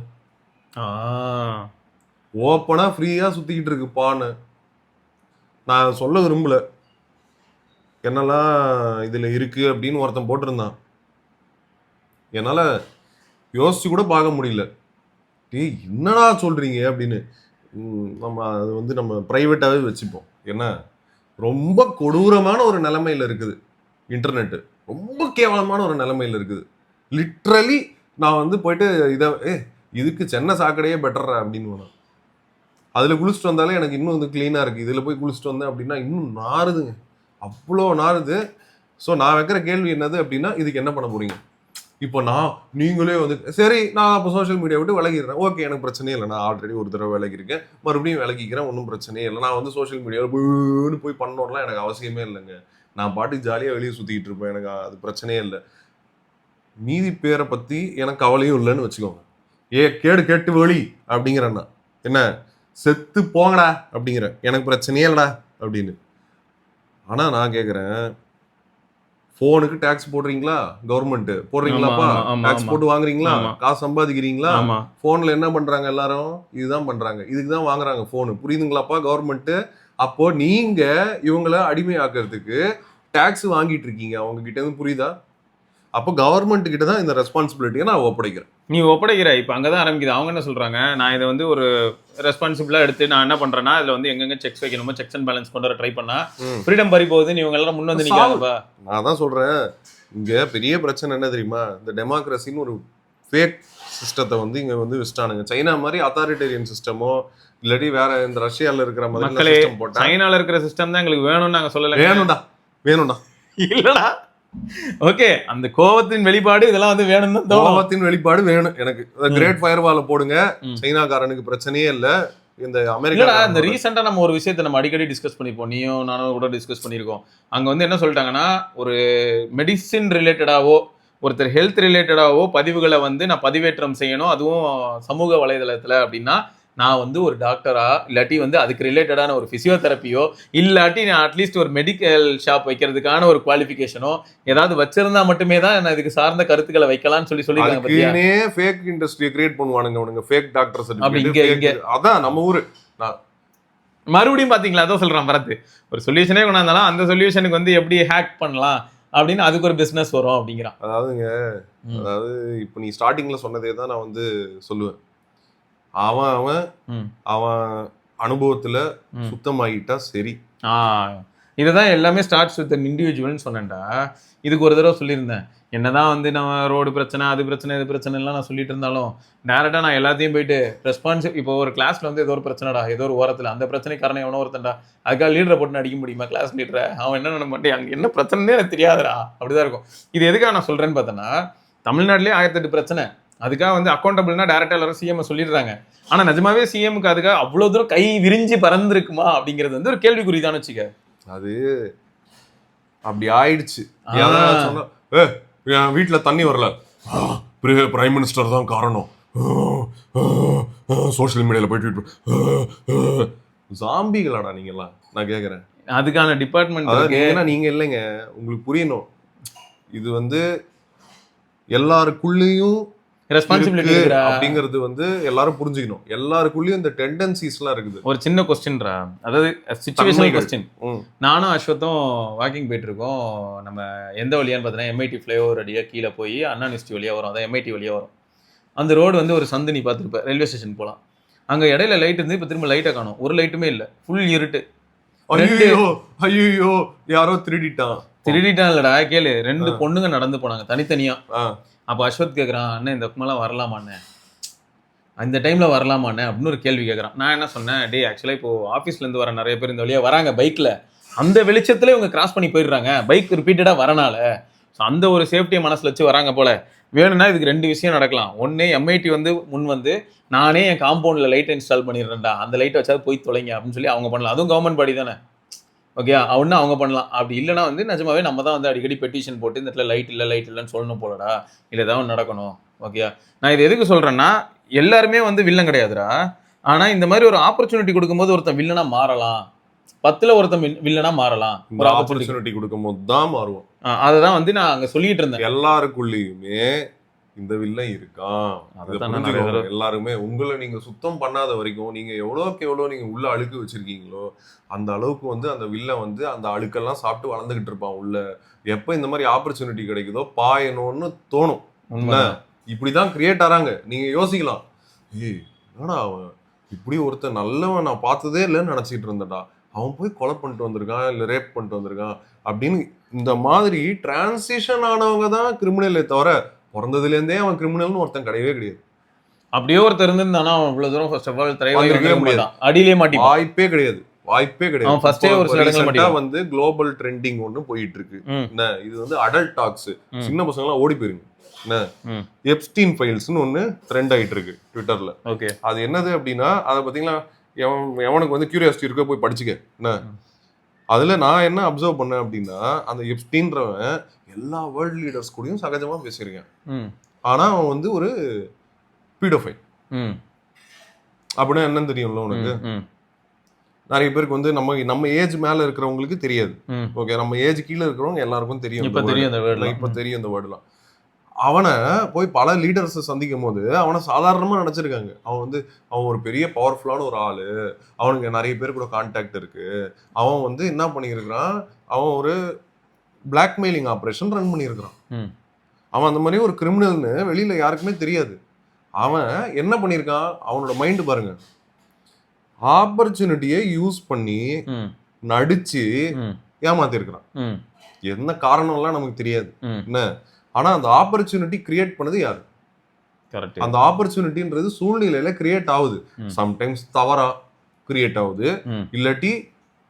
ஓப்பனா ஃப்ரீயா சுத்திக்கிட்டு இருக்கு பானு. நான் சொல்ல விரும்பல என்னெல்லாம் இதுல இருக்கு அப்படின்னு ஒருத்தன் போட்டிருந்தான். என்னால யோசிச்சு கூட பார்க்க முடியல. என்னடா சொல்றீங்க அப்படின்னு. நம்ம அது வந்து நம்ம பிரைவேட்டாவே வச்சுப்போம். ஏன்னா ரொம்ப கொடூரமான ஒரு நிலைமையில இருக்குது இன்டர்நெட். ரொம்ப கேவலமான ஒரு நிலைமையில இருக்குது. லிட்ரலி நான் வந்து போயிட்டு இதுக்கு சென்னை சாக்கடையே பெட்டரா அப்படின்னு அதுல குளிச்சுட்டு வந்தாலே எனக்கு இன்னும் வந்து கிளீனா இருக்கு. இதுல போய் குளிச்சுட்டு வந்தேன் அப்படின்னா இன்னும் நாறுதுங்க, அவ்வளோ நாறுது. ஸோ நான் வைக்கிற கேள்வி என்னது அப்படின்னா, இதுக்கு என்ன பண்ண போறீங்க? இப்போ நீங்களே வந்து சரி நான் அப்போ சோஷியல் மீடியா விட்டு விலகிடுறேன், ஓகே, எனக்கு பிரச்சனையே இல்லை. நான் ஆல்ரெடி ஒரு தடவை விலகிருக்கேன், மறுபடியும் விலகிக்கிறேன், ஒன்றும் பிரச்சனையே இல்லை. நான் வந்து சோஷியல் மீடியாவில் போய் பண்ணோம்லாம் எனக்கு அவசியமே இல்லைங்க. நான் பாட்டுக்கு ஜாலியாக வெளியே சுற்றிக்கிட்டு இருப்பேன், எனக்கு அது பிரச்சனையே இல்லை. மீதி பேரை பற்றி எனக்கு கவலையும் இல்லைன்னு வச்சுக்கோங்க. கேடு கேட்டு வெளி அப்படிங்கிறேன்னா என்ன, செத்து போங்கடா அப்படிங்கிற, எனக்கு பிரச்சனையே இல்லடா அப்படின்னு. ஆனால் நான் கேட்குறேன், போனுக்கு டாக்ஸ் போடுறீங்களா? கவர்மெண்ட் போடுறீங்களாப்பா? டாக்ஸ் போட்டு வாங்குறீங்களா? காசு சம்பாதிக்கிறீங்களா? போன்ல என்ன பண்றாங்க எல்லாரும்? இதுதான் பண்றாங்க. இதுக்கு தான் வாங்குறாங்க போனு. புரியுதுங்களாப்பா கவர்மெண்ட்? அப்போ நீங்க இவங்களை அடிமையாக்குறதுக்கு டாக்ஸ் வாங்கிட்டு இருக்கீங்க அவங்க கிட்ட இருந்து. புரியுதா? அப்போ கவர்மெண்ட் கிட்ட தான் இந்த ரெஸ்பான்சிபிலிட்டியை நான் ஒப்படைக்கிறேன். நீ ஒப்படைக்கிற. இப்போ அங்கதான் ஆரம்பிக்குது. அவங்க என்ன சொல்றாங்க, நான் இதை வந்து ஒரு ரெஸ்பான்சிபிளா எடுத்து நான் என்ன பண்றேன்னா, இதுல வந்து எங்கெங்க செக்ஸ் வைக்கணுமோ செக்ஸ் அண்ட் பேலன்ஸ் கொண்டு வர ட்ரை பண்ணா ஃப்ரீடம் பறி போகுது. இவங்க எல்லாம் முன் வந்து நிக்காதப்பா. நான் தான் சொல்றேன், இங்க பெரிய பிரச்சனை என்ன தெரியுமா? இந்த டெமோக்ரஸின்னு ஒரு ஃபேக் சிஸ்டத்தை வந்து இங்க வந்து வச்சுட்டானுங்க. சைனா மாதிரி அத்தாரிட்டேரியன் சிஸ்டமோ இல்லாட்டி வேற இந்த ரஷ்யால இருக்கிற மாதிரி சிஸ்டம் போட்டா, சைனால இருக்கிற சிஸ்டம் தான் எங்களுக்கு வேணும்னு நாங்க சொல்லல. வேணும்டா இல்லடா. ஓகே, அந்த கோவத்தின் வெளிப்பாடு இதெல்லாம் வந்து வேணும். கோவத்தின் வெளிப்பாடு வேணும் எனக்கு. கிரேட் ஃபயர்வால போடுங்க, சைனாக்காரனுக்கு பிரச்சனையே இல்ல. இந்த அமெரிக்கா இந்த ரீசெண்டா நம்ம ஒரு விஷயத்தை நம்ம அடிக்கடி டிஸ்கஸ் பண்ணிப்போம், நீயும் நானும் கூட டிஸ்கஸ் பண்ணியிருக்கோம். அங்க வந்து என்ன சொல்லிட்டாங்கன்னா, ஒரு மெடிசின் ரிலேட்டடாவோ ஒருத்தர் ஹெல்த் ரிலேட்டடாவோ பதிவுகளை வந்து நான் பதிவேற்றம் செய்யணும், அதுவும் சமூக வலைதளத்துல அப்படின்னா நான் வந்து ஒரு டாக்டரா இல்லாட்டி வந்து அதுக்கு ரிலேட்டடான ஒரு பிசியோதெரப்பியோ இல்லாட்டி நான் அட்லீஸ்ட் ஒரு மெடிக்கல் ஷாப் வைக்கிறதுக்கான ஒரு குவாலிஃபிகேஷனோ ஏதாவது வச்சிருந்தா மட்டுமே தான் நான் இதுக்கு சார்ந்த கருத்துக்களை வைக்கலாம்னு சொல்லிருக்காங்க. ஃபேக் இண்டஸ்ட்ரியை கிரியேட் பண்ணுவானுங்க அவனுங்க, ஃபேக் டாக்டர் சர்டிஃபிகேட். அதான் நம்ம ஊரு. மறுபடியும் பாத்தீங்களா, அதான் சொல்றான் பரத், ஒரு சொல்யூஷனே கொண்டாந்தாலும் அந்த சொல்யூஷனுக்கு வந்து எப்படி ஹேக் பண்ணலாம் அப்படின்னு அதுக்கு ஒரு பிசினஸ் வரும் அப்படிங்கிறான். அதாவது இப்போ நீ ஸ்டார்டிங்ல சொன்னதே தான் நான் வந்து சொல்லுவேன். அவன் அனுபவத்துல சுத்தமாகிட்டா சரி. இதுதான் எல்லாமே ஸ்டார்ட்ஸ் வித் இண்டிவிஜுவல்னு சொன்னேன்டா. இதுக்கு ஒரு தடவை சொல்லியிருந்தேன், என்னதான் வந்து நம்ம ரோடு பிரச்சனை அது பிரச்சனை இது பிரச்சனை எல்லாம் நான் சொல்லிட்டு இருந்தாலும் டேரக்டா நான் எல்லாத்தையும் போயிட்டு இப்போ ஒரு கிளாஸ்ல வந்து ஏதோ ஒரு பிரச்சனைடா, ஏதோ ஒரு ஓரத்துல அந்த பிரச்சனை காரணம் எவனோ ஒருத்தன்டா, அதுக்காக லீடரை போட்டு அடிக்க முடியுமா கிளாஸ் லீடரை? அவன் என்ன பண்ண மாட்டேன், அங்க என்ன பிரச்சனையே எனக்கு தெரியாதுடா, அப்படிதான் இருக்கும். இது எதுக்காக நான் சொல்றேன்னு பார்த்தேன்னா, தமிழ்நாட்டிலேயே 1008 பிரச்சனை. அதுக்காக வந்து அக்கௌண்டபிள்னா டேரக்டா எல்லாரும் சிஎம் சொல்லிடுறாங்க. ஆனா நிஜமாவே சிஎம்க்கு அதுக்காக அவ்வளவு தூரம் கை விரிஞ்சு பறந்துருக்குமா அப்படிங்கிறது வந்து ஒரு கேள்விக்குறிதான் வச்சுக்க. அது அப்படி ஆயிடுச்சு. என் வீட்டுல தண்ணி வரல, பிரைம் மினிஸ்டர் தான் காரணம், சோசியல் மீடியால போயிட்டு ஜாம்பிகளாடா நீங்கெல்லாம். நான் கேக்குறேன், அதுக்கான டிபார்ட்மெண்ட் ஏன்னா நீங்க இல்லைங்க, உங்களுக்கு புரியணும். இது வந்து எல்லாருக்குள்ளேயும் ரெஸ்பான்சிபிலிட்டி இருக்கு இருக்குடா. அப்படிங்கிறது வந்து எல்லாரும் புரிஞ்சுக்கணும். எல்லாருக்குள்ளயும் இந்த டெண்டன்சிஸ்லாம் இருக்குது. ஒரு சின்ன கொஸ்டின்ரா, அதாவது சிச்சுவேஷனல் தன்மைகள். கொஸ்டின். ம். நானும் அஸ்வத்தும் வாக்கிங் போயிட்டு இருக்கோம். நம்ம எந்த வழியான்னு பார்த்தீங்கன்னா எம்ஐடி ஃப்ளைஓவர் அடியாக கீழே போய் அண்ணா யூனிவர்சிட்டி வழியாக வரும், அதான் எம்ஐடி வழியாக வரும். அந்த ரோடு வந்து ஒரு சந்து, நீ பார்த்துருப்ப, ரயில்வே ஸ்டேஷன் போகலாம். அங்கே இடையில லைட் இருந்து இப்போ திரும்ப லைட்டை காணும், ஒரு லைட்டுமே இல்லை, ஃபுல் இருட்டு. ஐயோ யாரோ திருடிட்டான். திருடிட்டான் இல்லடா, கேளு. 2 பொண்ணுங்க நடந்து போனாங்க தனித்தனியா. ஆ. அப்போ அஸ்வத் கேட்குறான், அண்ணன் இந்த பக்கமெல்லாம் வரலாமாண்ணே, அந்த டைமில் வரலாமாண்ணே அப்படின்னு ஒரு கேள்வி கேட்குறான். நான் என்ன சொன்னேன், டே ஆக்சுவலாக இப்போ ஆஃபீஸ்லேருந்து வர நிறைய பேர் இந்த வழியாக வராங்க பைக்கில், அந்த வெளிச்சத்துல இவங்க கிராஸ் பண்ணி போயிடுறாங்க பைக் ரிப்பீட்டடாக வரனால. ஸோ அந்த ஒரு சேஃப்டியை மனசில் வச்சு வராங்க போல. வேணும்னா இதுக்கு 2 விஷயம் நடக்கலாம். ஒன்று, எம்ஐடி வந்து முன் வந்து நானே என் காம்பவுண்டில் லைட் இன்ஸ்டால் பண்ணிடுறேன்டா, அந்த லைட்டை வச்சாவது போய் தொலைங்க அப்படின்னு சொல்லி அவங்க பண்ணலாம். அதுவும் கவர்மெண்ட் பாடி தானே, ஓகே, ஒன்று அவங்க பண்ணலாம். அப்படி இல்லைனா வந்து நிஜமாவே நம்ம தான் வந்து அடிக்கடி பெட்டிஷன் போட்டு இந்த இடத்துல லைட் இல்லைன்னு சொல்லணும் போலடா, இல்லை ஏதாவது நடக்கணும். ஓகே, நான் இது எதுக்கு சொல்கிறேன்னா, எல்லாருமே வந்து வில்லன் கிடையாதுடா. ஆனால் இந்த மாதிரி ஒரு ஆப்பர்ச்சுனிட்டி கொடுக்கும்போது ஒருத்தன் வில்லனா மாறலாம், 10ல் ஒருத்தன் வில்லனா மாறலாம். ஒரு ஆப்பர்ச்சுனிட்டி கொடுக்கும்போது தான் மாறுவோம். அதை தான் வந்து நான் அங்கே சொல்லிட்டு இருந்தேன். எல்லாருக்குள்ளேயுமே இந்த வில்லன் இருக்கான். அதைத்தான் நான் நிறைய தடவை எல்லாருமே உங்களை நீங்க சுத்தம் பண்ணாத வரைக்கும், நீங்க எவ்வளோக்கு எவ்வளோ நீங்க உள்ள அழுக்கு வச்சிருக்கீங்களோ அந்த அளவுக்கு வந்து அந்த வில்லன் வந்து அந்த அழுக்கெல்லாம் சாப்பிட்டு வளர்ந்துகிட்டு இருப்பான் உள்ள. எப்ப இந்த மாதிரி ஆப்பர்ச்சுனிட்டி கிடைக்குதோ பாயணும்னு தோணும். இப்படிதான் கிரியேட் ஆறாங்க. நீங்க யோசிக்கலாம், ஏய் என்னடா அவன் இப்படி ஒருத்தன் நல்லவன் நான் பார்த்ததே இல்லைன்னு நினைச்சிட்டு இருந்தடா, அவன் போய் கொலை பண்ணிட்டு வந்திருக்கான், இல்லை ரேப் பண்ணிட்டு வந்திருக்கான் அப்படின்னு. இந்த மாதிரி டிரான்சிஷன் ஆனவங்க தான் கிரிமினலே தவிர பிறந்ததுலேருந்தே அவன் கிரிமினல்னு ஒருத்தன் கிடையவே கிடையாது. அப்படியே ஒருத்தர் இருந்திருந்தானா அவன் இவ்வளவு தூரம் ஃபர்ஸ்ட் ஆஃப் ஆல் வந்திருக்கவே முடியாது. அடியிலே மாட்டிப்பான். வாய்ப்பே கிடையாது. அவன் ஃபர்ஸ்டே ஒரு சில இடங்கள்ல மாட்டிப்பான். வந்து குளோபல் ட்ரெண்டிங் ஒன்னு போயிட்டு இருக்கு. என்ன இது வந்து அடல்ட் டாக்ஸ், சின்ன பசங்க எல்லாம் ஓடி போயிருங்க. என்ன எப்ஸ்டீன் ஃபைல்ஸ்னு ஒன்னு ட்ரெண்ட் ஆயிட்டு இருக்கு ட்விட்டர்ல. ஓகே, அது என்னது அப்படின்னா, அதை பாத்தீங்கன்னா எவனுக்கு வந்து கியூரியாசிட்டி இருக்க போய் படிச்சுக்க. என்ன அதுல நான் என்ன அப்சர்வ் பண்ணேன் அப்படின்னா, அந்த எப்ஸ்டீன்றவன் எல்லா வேர்ல்ட் லீடர்ஸ் கூடயும் சகஜமா பேசியிருக்கேன். ஆனா அவன் வந்து ஒரு பீடோஃபைல். அப்படின்னா என்னன்னு தெரியும்ல உனக்கு? நிறைய பேருக்கு வந்து நம்ம ஏஜ் மேல இருக்கிறவங்களுக்கு தெரியாது. ஓகே, நம்ம ஏஜ் கீழே இருக்கிறவங்க எல்லாருக்கும் தெரியும். இப்ப தெரியும் இந்த வேர்டுலாம். அவனை போய் பல லீடர்ஸ் சந்திக்கும் போது அவனை சாதாரணமா நினைச்சிருக்காங்க. அவன் ஒரு பெரிய பவர்ஃபுல்லான ஒரு ஆளு, அவனுக்கு நிறைய பேர் கூட கான்டாக்ட் இருக்கு, அவன் வந்து என்ன பண்ணியிருக்கிறான், அவன் ஒரு பிளாக்மெயிலிங் ஆப்ரேஷன் ரன் பண்ணியிருக்கிறான். அவன் அந்த மாதிரி ஒரு கிரிமினல்னு வெளியில யாருக்குமே தெரியாது. அவன் என்ன பண்ணியிருக்கான், அவனோட மைண்டு பாருங்க, ஆப்பர்ச்சுனிட்டியை யூஸ் பண்ணி நடிச்சு ஏமாத்திருக்கிறான். என்ன காரணம்லாம் நமக்கு தெரியாது. என்ன ஆனா அந்த ஆப்பர்ச்சுனிட்டி கிரியேட் பண்ணது யாரு? அந்த ஆப்பர்ச்சுனிட்டின்றது சூழ்நிலையில கிரியேட் ஆகுது. சம்டைம்ஸ் தவறா கிரியேட் ஆகுது, இல்லாட்டி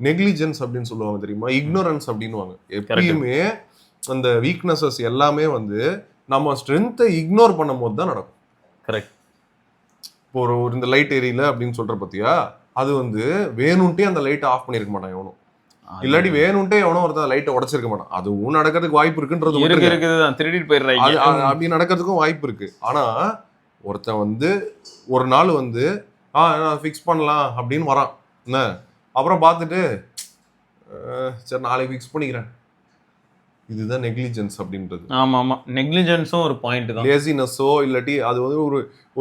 நெக்லிஜென்ஸ் அப்படின்னு சொல்லுவாங்க தெரியுமா, இக்னோரன்ஸ் அப்படின்னுவாங்க. எப்பயுமே அந்த வீக்னஸஸ் எல்லாமே வந்து நம்ம ஸ்ட்ரென்த்தை இக்னோர் பண்ணும் போது தான் நடக்கும். கரெக்ட். இப்போ ஒரு இந்த லைட் எரியல அப்படின்னு சொல்ற பத்தியா, அது வந்து வேணும்ட்டே அந்த லைட்டை ஆஃப் பண்ணிருக்க மாட்டான் எவனும், இல்லாட்டி வேணும்ட்டே எவனோ ஒருத்தன் லைட்டை உடைச்சிருக்க மாட்டான். அதுவும் நடக்கிறதுக்கு வாய்ப்பு இருக்குன்றது திருடிட்டு போயிடுறாங்க, அப்படி நடக்கிறதுக்கும் வாய்ப்பு இருக்கு. ஆனா ஒருத்தன் வந்து ஒரு நாள் வந்து ஃபிக்ஸ் பண்ணலாம் அப்படின்னு வரான். என்ன அப்புறம் பார்த்துட்டு சரி நாளைக்கு ஃபிக்ஸ் பண்ணிக்கிறேன். இதுதான் நெக்லிஜென்ஸ் அப்படின்றது. ஆமா ஆமா, நெக்லிஜென்ஸும் ஒரு பாயிண்ட் தான். லேசினஸோ இல்லாட்டி அது வந்து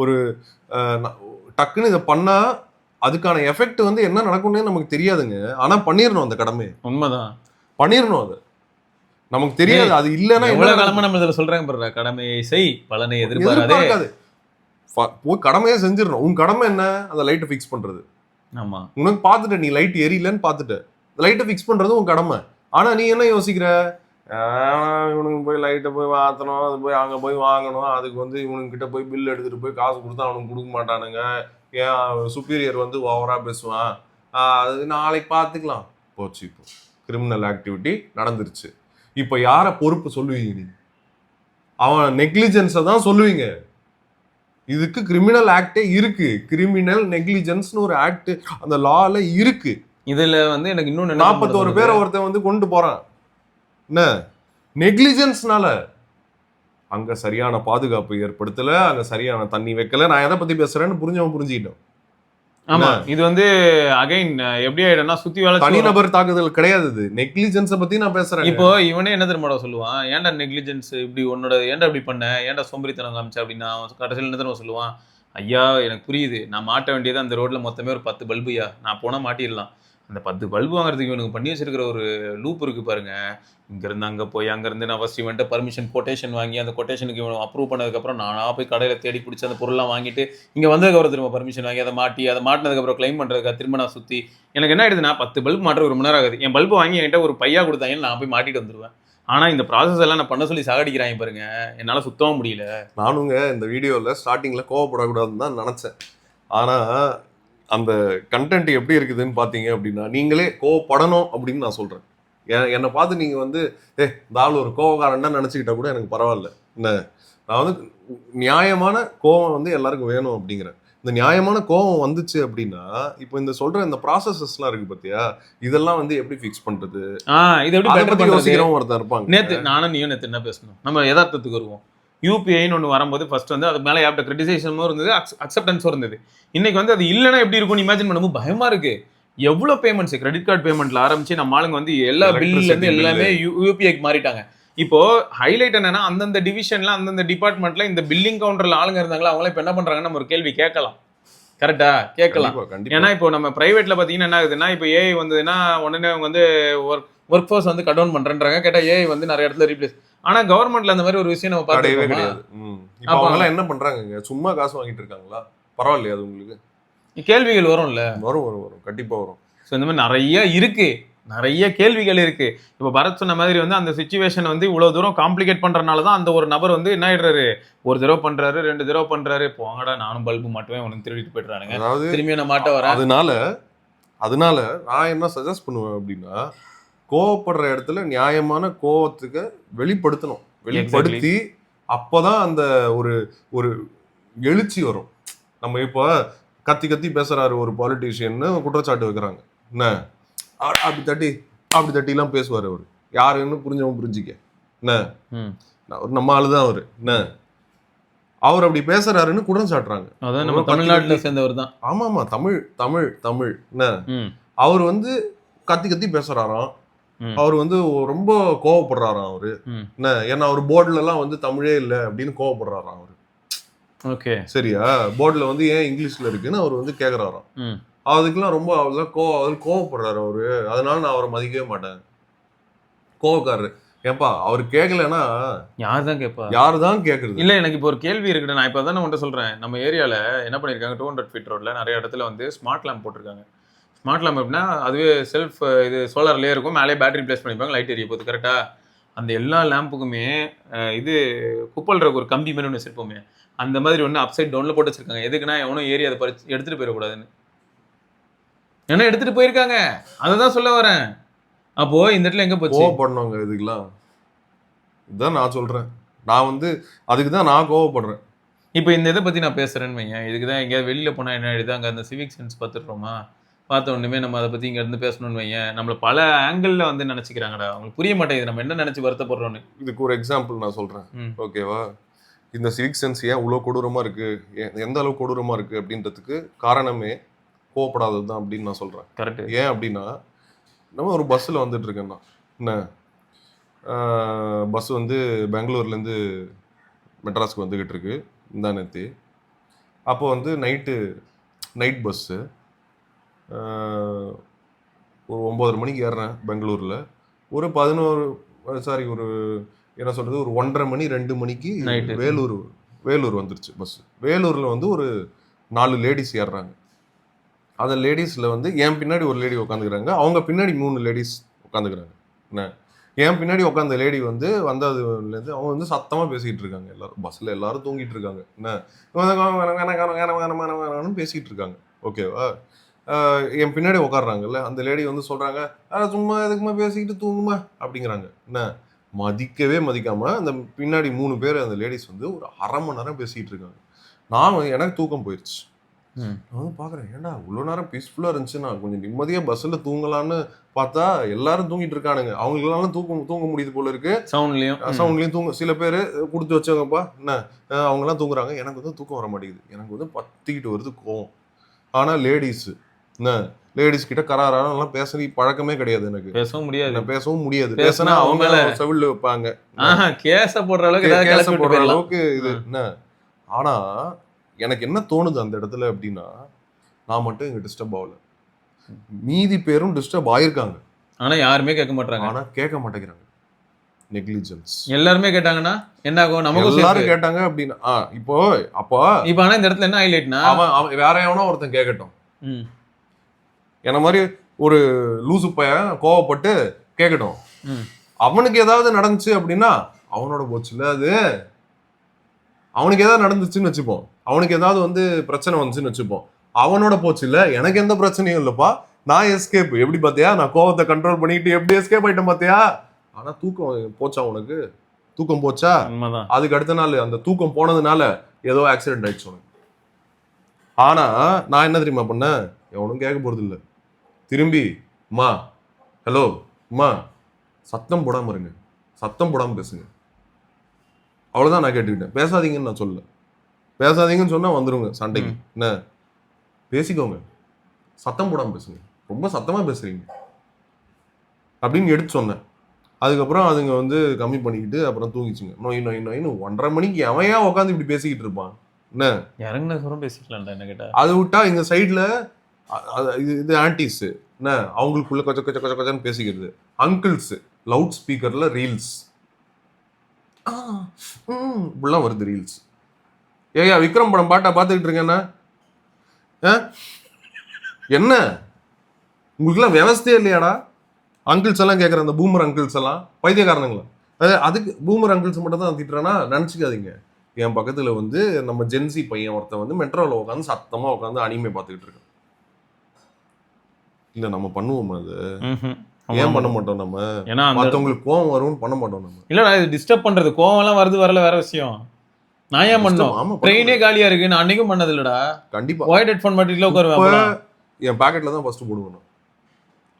ஒரு டக்குன்னு இதை பண்ணா அதுக்கான எஃபெக்ட் வந்து என்ன நடக்கும்னே நமக்கு தெரியாதுங்க. ஆனா பண்ணிடணும் அந்த கடமை. உண்மைதான், பண்ணிடணும். அது நமக்கு தெரியாது. அது இல்லைன்னா எவ்வளவு காலமா நம்ம இதுல சொல்றாங்க பாருங்க, கடமையை செய் பலனை எதிர்பார்க்காதே. போய் கடமையை செஞ்சிடணும். உன் கடமை என்ன, அந்த லைட்டை ஃபிக்ஸ் பண்றது. ஆமா, உனக்கு பார்த்துட்ட, நீ லைட் எரியலன்னு பார்த்துட்ட, லைட்டை ஃபிக்ஸ் பண்றது உன் கடமை. ஆனா நீ என்ன யோசிக்கிற, இவனுக்கு போய் லைட்டை போய் மாற்றணும், அது போய் அங்கே போய் வாங்கணும், அதுக்கு வந்து இவனுக்கிட்ட போய் பில் எடுத்துகிட்டு போய் காசு கொடுத்தா அவனுக்கு கொடுக்க மாட்டானுங்க, ஏன் சுப்பீரியர் வந்து ஓவராக பேசுவான், அது நாளைக்கு பார்த்துக்கலாம். போச்சு, இப்போ கிரிமினல் ஆக்டிவிட்டி நடந்துருச்சு. இப்போ யாரை பொறுப்பு சொல்லுவீங்க? நீ அவன் நெக்லிஜென்ஸை தான் சொல்லுவீங்க. இதுக்கு கிரிமினல் ஆக்டே இருக்கு, கிரிமினல் நெக்லிஜென்ஸ்னு ஒரு ஆக்ட் அந்த லால இருக்கு. இதுல வந்து எனக்கு இன்னொன்னு 41 பேரை ஒருத்தன் வந்து கொண்டு போறான். என்ன நெக்லிஜென்ஸ்னால அங்க சரியான பாதுகாப்பு ஏற்படுத்தல, அங்க சரியான தண்ணி வைக்கல. நான் எதை பத்தி பேசுறேன்னு புரிஞ்சவன் புரிஞ்சுக்கிட்டோம். ஆமா இது வந்து அகைன் எப்படி ஆயிடும்னா சுத்தி வேலை தனிநபர் தாக்குதல் கிடையாது, இது நெக்லிஜென்ஸை பத்தி நான் பேசுறேன். இப்போ இவனே என்ன தெரியுமா சொல்லுவான், ஏன்டா நெக்லிஜென்ஸ் இப்படி உன்னோட ஏன்டா இப்படி பண்ண, ஏன்டா சோம்பேறித்தனம் காமிச்ச அப்படின்னா அவன் கடைசியில் என்ன தெரியுமா சொல்லுவான், ஐயா எனக்கு புரியுது, நான் மாட்ட வேண்டியது அந்த ரோட்ல மொத்தமே ஒரு 10 பல்புயா, நான் போனா மாட்டிடலாம். அந்த 10 பல்பு வாங்குறதுக்கு இவனுக்கு பண்ணி வச்சிருக்கிற ஒரு லூப் இருக்கு பாருங்க, இங்கேருந்து அங்கே போய் அங்கேருந்து நான் ஃபஸ்ட் இவன்ட்டு பர்மிஷன் கொட்டேஷன் வாங்கி அந்த கொட்டேஷனுக்கு இவன் அப்ரூவ் பண்ணதுக்கப்புறம் நானாக போய் கடையில் தேடி பிடிச்சி அந்த பொருள்லாம் வாங்கிட்டு இங்கே வந்ததுக்கப்புறம் திரும்ப பர்மிஷன் வாங்கி அதை மாட்டினதுக்கப்புறம் கிளைம் பண்ணுறதுக்காக திரும்ப நான் சுற்றி எனக்கு என்ன ஆயிடுதுன்னா 10 பல்பு மாற்ற 1 மணி நேரம் ஆகுது. என் பல்பு வாங்கி என்கிட்ட ஒரு பையா கொடுத்தாங்கன்னு நான் போய் மாட்டிட்டு வந்துடுவேன். ஆனால் இந்த ப்ராசஸ் எல்லாம் நான் பண்ண சொல்லி சாகடிக்கிறாங்க பாருங்க, என்னால் சுத்தமாக முடியல. நானுங்க இந்த வீடியோவில் ஸ்டார்டிங்கில் கோவப்படக்கூடாதுன்னு தான் நினச்சேன். ஆனால் அந்த கண்டென்ட் எப்படி இருக்குதுன்னு பார்த்தீங்க அப்படின்னா நீங்களே கோவப்படணும் அப்படின்னு நான் சொல்கிறேன். என்னை பார்த்து நீங்கள் வந்து இந்த ஆள் ஒரு கோவக்காரன் தான் நினச்சிக்கிட்டா கூட எனக்கு பரவாயில்ல. என்ன நான் வந்து நியாயமான கோவம் வந்து எல்லாருக்கும் வேணும் அப்படிங்கிறேன். இந்த நியாயமான கோவம் வந்துச்சு அப்படின்னா இப்போ இந்த சொல்ற இந்த ப்ராசஸஸ்லாம் இருக்கு பார்த்தியா, இதெல்லாம் வந்து எப்படி ஃபிக்ஸ் பண்றது, இது எப்படி யோசிக்கிறவங்க ஒருத்தர் இருப்பாங்க. நேற்று நானும் நீயும் நேற்று என்ன பேசணும், நம்ம யதார்த்தத்துக்கு வருவோம். யூபிஐன்னு ஒன்று வரும்போது ஃபர்ஸ்ட் வந்து அது மேலே யார்கிட்ட கிரிட்டிசைசனும் இருந்தது, அக்செப்டன்ஸும் இருந்தது. இன்னைக்கு வந்து அது இல்லைன்னா எப்படி இருக்கும்னு இமேஜின் பண்ணும்போது பயமா இருக்கு. எவ்வளோ பேமெண்ட்ஸ் கிரெடிட் கார்டு பேமெண்ட்ல ஆரம்பிச்சு நம்ம ஆளுங்க வந்து எல்லா பில்லேருந்து எல்லாமே யூபிஐக்கு மாறிட்டாங்க. இப்போ ஹைலைட் என்னன்னா அந்தந்த டிவிஷன்ல அந்தந்த டிபார்ட்மெண்ட்ல இந்த பில்லிங் கவுண்டர்ல ஆளுங்க இருந்தாங்களா, அவங்களாம் இப்போ என்ன பண்றாங்கன்னு நம்ம ஒரு கேள்வி கேட்கலாம். கரெக்டா கேட்கலாம். ஏன்னா இப்போ நம்ம பிரைவேட்ல பாத்தீங்கன்னா என்ன ஆகுதுன்னா, இப்போ ஏஐ வந்ததுன்னா உடனே அவங்க வந்து ஒர்க் ஃபோர்ஸ் வந்து கட் டவுன் பண்றேன்றாங்க. கேட்டா ஏஐ வந்து நிறைய இடத்துல ரீப்ளேஸ். ஆனா கவர்மெண்ட்ல அந்த மாதிரி ஒரு விஷயம் நம்ம பார்த்தவே கிடையாது. இப்போ அவங்க எல்லாம் என்ன பண்றாங்க, சும்மா காசு வாங்கிட்டு இருக்காங்களா? பரவாயில்லையா அது உங்களுக்கு? கேள்விகள் வரும்ல. வரும் கண்டிப்பா வரும். ஸோ இந்த மாதிரி நிறைய இருக்கு, நிறைய கேள்விகள் இருக்கு. இப்போ பரத் சொன்ன மாதிரி வந்து அந்த சிச்சுவேஷன் வந்து இவ்வளவு தூரம் காம்ப்ளிகேட் பண்றதுனால தான் அந்த ஒரு நபர் வந்து என்ன ஆயிடுறாரு, ஒரு தடவை பண்றாரு, 2 தடவை பண்றாரு, போங்கடா நானும் பல்பு மாட்டுவேன், உனக்கு திருடிட்டு போயிடுறானுங்க, அதாவது திரும்பியும் நான் மாட்ட வரேன். அதனால நான் என்ன சஜஸ்ட் பண்ணுவேன் அப்படின்னா, கோவப்படுற இடத்துல நியாயமான கோவத்துக்கு வெளிப்படுத்தி அப்போதான் அந்த ஒரு எழுச்சி வரும். நம்ம இப்போ கத்தி பேசுறாரு ஒரு பாலிட்டிஷியன்னு குற்றச்சாட்டு வைக்கிறாங்க, என்ன அப்படி தட்டிலாம் பேசுவார். அவர் யாருன்னு புரிஞ்சிக்க என்ன, நம்ம ஆளுதான் அவரு, என்ன அவர் அப்படி பேசுறாருன்னு குற்றம் சாட்டுறாங்க. அதான் நம்ம தமிழ்நாட்டுல சேர்ந்தவர் தான். ஆமா தமிழ் என்ன அவர் வந்து கத்தி பேசுறாராம். அவர் வந்து ரொம்ப கோவப்படுறாராம் அவரு, என்ன ஏன்னா அவர் போர்டுல எல்லாம் வந்து தமிழே இல்லை அப்படின்னு கோவப்படுறாராம் அவரு. ஓகே சரியா, போர்டுல வந்து ஏன் இங்கிலீஷ்ல இருக்குன்னு அவர் வந்து கேக்குறாராம். அதுக்கெல்லாம் ரொம்ப அவர் கோவப்படுறாரு அவரு. அதனால நான் அவரை மதிக்கவே மாட்டேன், கோவக்காரரு. ஏப்பா அவர் கேட்கலன்னா யார் தான் கேட்கறது? இல்ல எனக்கு இப்போ ஒரு கேள்வி இருக்குடா. நான் இப்போ தான் உன்கிட்ட சொல்றேன், நம்ம ஏரியால என்ன பண்ணிருக்காங்க, 200 ஃபீட் ரோட்ல நிறைய இடத்துல வந்து ஸ்மார்ட் லேம்ப் போட்டிருக்காங்க. ஸ்மார்ட் லேம்ப் எப்படின்னா அதுவே செல்ஃப் இது சோலார்லேயே இருக்கும், மேலே பேட்டரி பிளேஸ் பண்ணிப்பாங்க, லைட் எரிய போகுது. கரெக்டா? அந்த எல்லா லேம்புக்குமே இது குப்பல்ற ஒரு கம்பி மாதிரி ஒன்று வச்சிருப்போமே, அந்த மாதிரி ஒன்று அப்சைட் டவுன்ல போட்டு வச்சிருக்காங்க. எதுக்குன்னா எவனும் ஏறி அதை பறிச்சு எடுத்துட்டு போயிடக்கூடாதுன்னு. ஏன்னா எடுத்துட்டு போயிருக்காங்க, அதை தான் சொல்ல வரேன். அப்போ இந்த இடத்துல எங்க போச்சு கோவப்படணுங்க? இதுக்கெல்லாம் இதுதான் நான் சொல்றேன். நான் வந்து அதுக்கு தான் நான் கோவப்படுறேன். இப்போ இந்த இதை பத்தி நான் பேசுறேன்னு வைங்க, இதுக்கு தான் எங்கேயாவது வெளியில போனா என்ன ஆயிடுது, அங்கே அந்த சிவிக் சென்ஸ் பார்த்துடுறோமா, பார்த்த ஒன்றுமே நம்ம அதை பற்றி இங்கேருந்து பேசணும்னு வைங்க, நம்மளை பல ஆங்கிளில் வந்து நினச்சிக்கிறாங்கடா. அவங்களுக்கு புரிய மாட்டேங்குது நம்ம என்ன நினச்சி வருத்தப்படுறோன்னு. இதுக்கு ஒரு எக்ஸாம்பிள் நான் சொல்கிறேன், ஓகேவா? இந்த சிவிக் சென்ஸ் ஏன் இவ்வளோ கொடூரமாக இருக்குது, எந்த அளவுக்கு கொடூரமாக இருக்குது அப்படின்றதுக்கு காரணமே கோவப்படாதது தான் அப்படின்னு நான் சொல்கிறேன். கரெக்டு. ஏன் அப்படின்னா, நம்ம ஒரு பஸ்ஸில் வந்துட்டு இருக்கேன்னா என்ன, பஸ் வந்து பெங்களூர்லேருந்து மெட்ராஸ்க்கு வந்துக்கிட்டு இருக்கு இந்த நேற்று. அப்போ வந்து நைட் பஸ்ஸு ஒரு 9:30 மணிக்கு ஏறுறேன் பெங்களூரில். ஒரு ஒரு என்ன சொல்கிறது, ஒரு 1:30 மணி 2 மணிக்கு வேலூர் வந்துருச்சு பஸ்ஸு. வேலூரில் வந்து ஒரு 4 லேடிஸ் ஏறுறாங்க. அந்த லேடிஸில் வந்து என் பின்னாடி ஒரு லேடி உட்காந்துக்கிறாங்க, அவங்க பின்னாடி 3 லேடிஸ் உட்காந்துக்கிறாங்க. என்ன, என் பின்னாடி உட்காந்த லேடி வந்து வந்ததுலேருந்து அவங்க வந்து சத்தமாக பேசிக்கிட்டு இருக்காங்க. எல்லாரும் பஸ்ஸில் எல்லாரும் தூங்கிட்டு இருக்காங்க. என்ன பேசிக்கிட்டு இருக்காங்க, ஓகேவா? என் பின்னாடி உட்காடுறாங்கல்ல அந்த லேடி வந்து சொல்கிறாங்க, சும்மா எதுக்குமா பேசிக்கிட்டு தூங்குமா அப்படிங்கிறாங்க. என்ன, மதிக்கவே மதிக்காமல் அந்த பின்னாடி 3 பேர் அந்த லேடிஸ் வந்து ஒரு 1/2 மணி நேரம் பேசிக்கிட்டு இருக்காங்க. எனக்கு தூக்கம் போயிடுச்சு. நான் வந்து பார்க்குறேன், ஏன்னா இவ்வளோ நேரம் பீஸ்ஃபுல்லாக இருந்துச்சு, நான் கொஞ்சம் நிம்மதியாக பஸ்ஸில் தூங்கலான்னு பார்த்தா எல்லாரும் தூங்கிட்டு இருக்கானுங்க. அவங்களுக்கெல்லாம் தூங்க முடியுது போல இருக்கு, சவுண்ட்லேயும் தூங்க. சில பேர் கொடுத்து வச்சவங்கப்பா என்ன அவங்கெல்லாம் தூங்குறாங்க. எனக்கு வந்து தூக்கம் வர மாட்டேங்குது, எனக்கு வந்து பத்திக்கிட்டு வருது கோவம். ஆனா லேடிஸ் என்ன லேடிஸ் கிட்ட கராரெல்லாம் பேச பழக்கமே கிடையாது எனக்கு. பேசவும் முடியாது. என்ன பேசவும் முடியாது. பேசுனா பேசினா அவங்க அவங்க செவில்ல வைப்பாங்க. கேஸ போடுற அளவுக்கு ஏதாவது கேஸ கிளப்பி விட்டு போடுற போயிடலாம். அளவுக்கு இது என்ன. ஆனா எனக்கு என்ன தோணுது அந்த இடத்துல அப்படின்னா, நான் மட்டும் இங்க டிஸ்டர்ப் ஆகல, மீதி பேரும் டிஸ்டர்ப் ஆயிருக்காங்க. ஆனா யாருமே கேட்க மாட்டாங்க. ஆனா கேட்க மாட்டேங்கிறாங்க. நெக்லிஜென்ஸ். எல்லாருமே கேட்டாங்கன்னா என்ன ஆகும்? நமக்கும் எல்லாரும் கேட்டாங்க அப்படின்னா இப்போ அப்போ இப்ப ஆனா இந்த இடத்துல என்ன ஹைலைட்னா, அவன் வேற எவனோ ஒருத்தன் கேட்கட்டும். என்ன மாதிரி ஒரு லூசு பையன் கோவப்பட்டு கேட்கட்டும். அவனுக்கு ஏதாவது நடந்துச்சு அப்படின்னா அவனோட போச்சுல அது. அவனுக்கு ஏதாவது நடந்துச்சுன்னு வச்சுப்போம், அவனுக்கு ஏதாவது வந்து பிரச்சனை வந்துச்சுன்னு வச்சுப்போம், அவனோட போச்சு இல்ல. எனக்கு எந்த பிரச்சனையும் இல்லப்பா, நான் எஸ்கேப். எப்படி பாத்தியா, நான் கோவத்தை கண்ட்ரோல் பண்ணிட்டு எப்படி எஸ்கேப் ஆயிட்டேன் பாத்தியா. ஆனா தூக்கம் போச்சா உனக்கு? தூக்கம் போச்சா? அதுக்கு அடுத்த நாள் அந்த தூக்கம் போனதுனால ஏதோ ஆக்சிடென்ட் ஆயிடுச்சு உனக்கு. ஆனா நான் என்ன தெரியுமா பண்ணேன், எவனும் கேட்க போறது இல்லை. திரும்பி அம்மா ஹலோ அம்மா சத்தம் போடாம இருங்க, சத்தம் போடாம பேசுங்க, அவ்வளவுதான் நான் கேட்டுக்கிட்டேன். பேசாதீங்கன்னு நான் சொல்லல. பேசாதீங்கன்னு சொன்னா வந்துருங்க சண்டைக்கு. என்ன பேசிக்கோங்க, சத்தம் போடாம பேசுங்க, ரொம்ப சத்தமா பேசுறீங்க அப்படின்னு எடுத்து சொன்னேன். அதுக்கப்புறம் அதுங்க வந்து கம்மி பண்ணிக்கிட்டு அப்புறம் தூங்கிச்சுங்க. நோய் நோய் நோயின்னு 1:30 மணிக்கு எவையா உட்காந்து இப்படி பேசிக்கிட்டு இருப்பான். என்ன இறங்குன சுரம் பேசிக்கலாம்டா என்ன கேட்டா. அது விட்டா எங்க சைட்ல இது ஆன்டிஸ் என்ன அவங்களுக்குள்ள கொச்ச கொச்ச கொச்ச கொச்சன்னு பேசிக்கிறது. அங்கிள்ஸ் லவுட் ஸ்பீக்கர்ல ரீல்ஸ் இப்படிலாம் வருது ரீல்ஸ். ஏயா விக்ரம் படம் பாட்டா பார்த்துக்கிட்டு இருக்கேன்னா என்ன உங்களுக்குலாம் விவஸ்தையே இல்லையாடா? அங்கிள்ஸ் எல்லாம் கேட்குற அந்த பூமர் அங்கிள்ஸ் எல்லாம் பைத்தியக்காரனுங்களா? அதுக்கு பூமர் அங்கிள்ஸ் மட்டும் தான் திட்டுறேன்னா நினச்சிக்காதீங்க. என் பக்கத்துல வந்து நம்ம ஜென்சி பையன் ஒருத்தன் வந்து மெட்ரோவில் உட்காந்து சத்தமா உட்காந்து அனிமே பார்த்துக்கிட்டு இருக்கான். இல்ல நம்ம பண்ணுவோம் அது? ஏன் பண்ண மாட்டோம் நம்ம? ஏன்னா மற்றவங்களுக்கு கோவம் வரும்னு பண்ண மாட்டோம் நம்ம. இல்லடா இது டிஸ்டர்ப் பண்றது, கோவம் எல்லாம் வருது வரல வேற விஷயம். நான் ஏன் பண்ணோம்? ட்ரெயினே காலியா இருக்கு, நான் அன்னைக்கும் பண்ணது இல்லடா. கண்டிப்பா ஒயிட் ஹெட்ஃபோன் மாட்டில உட்காருவேன். என் பாக்கெட்ல தான் ஃபர்ஸ்ட் போடுவேன்.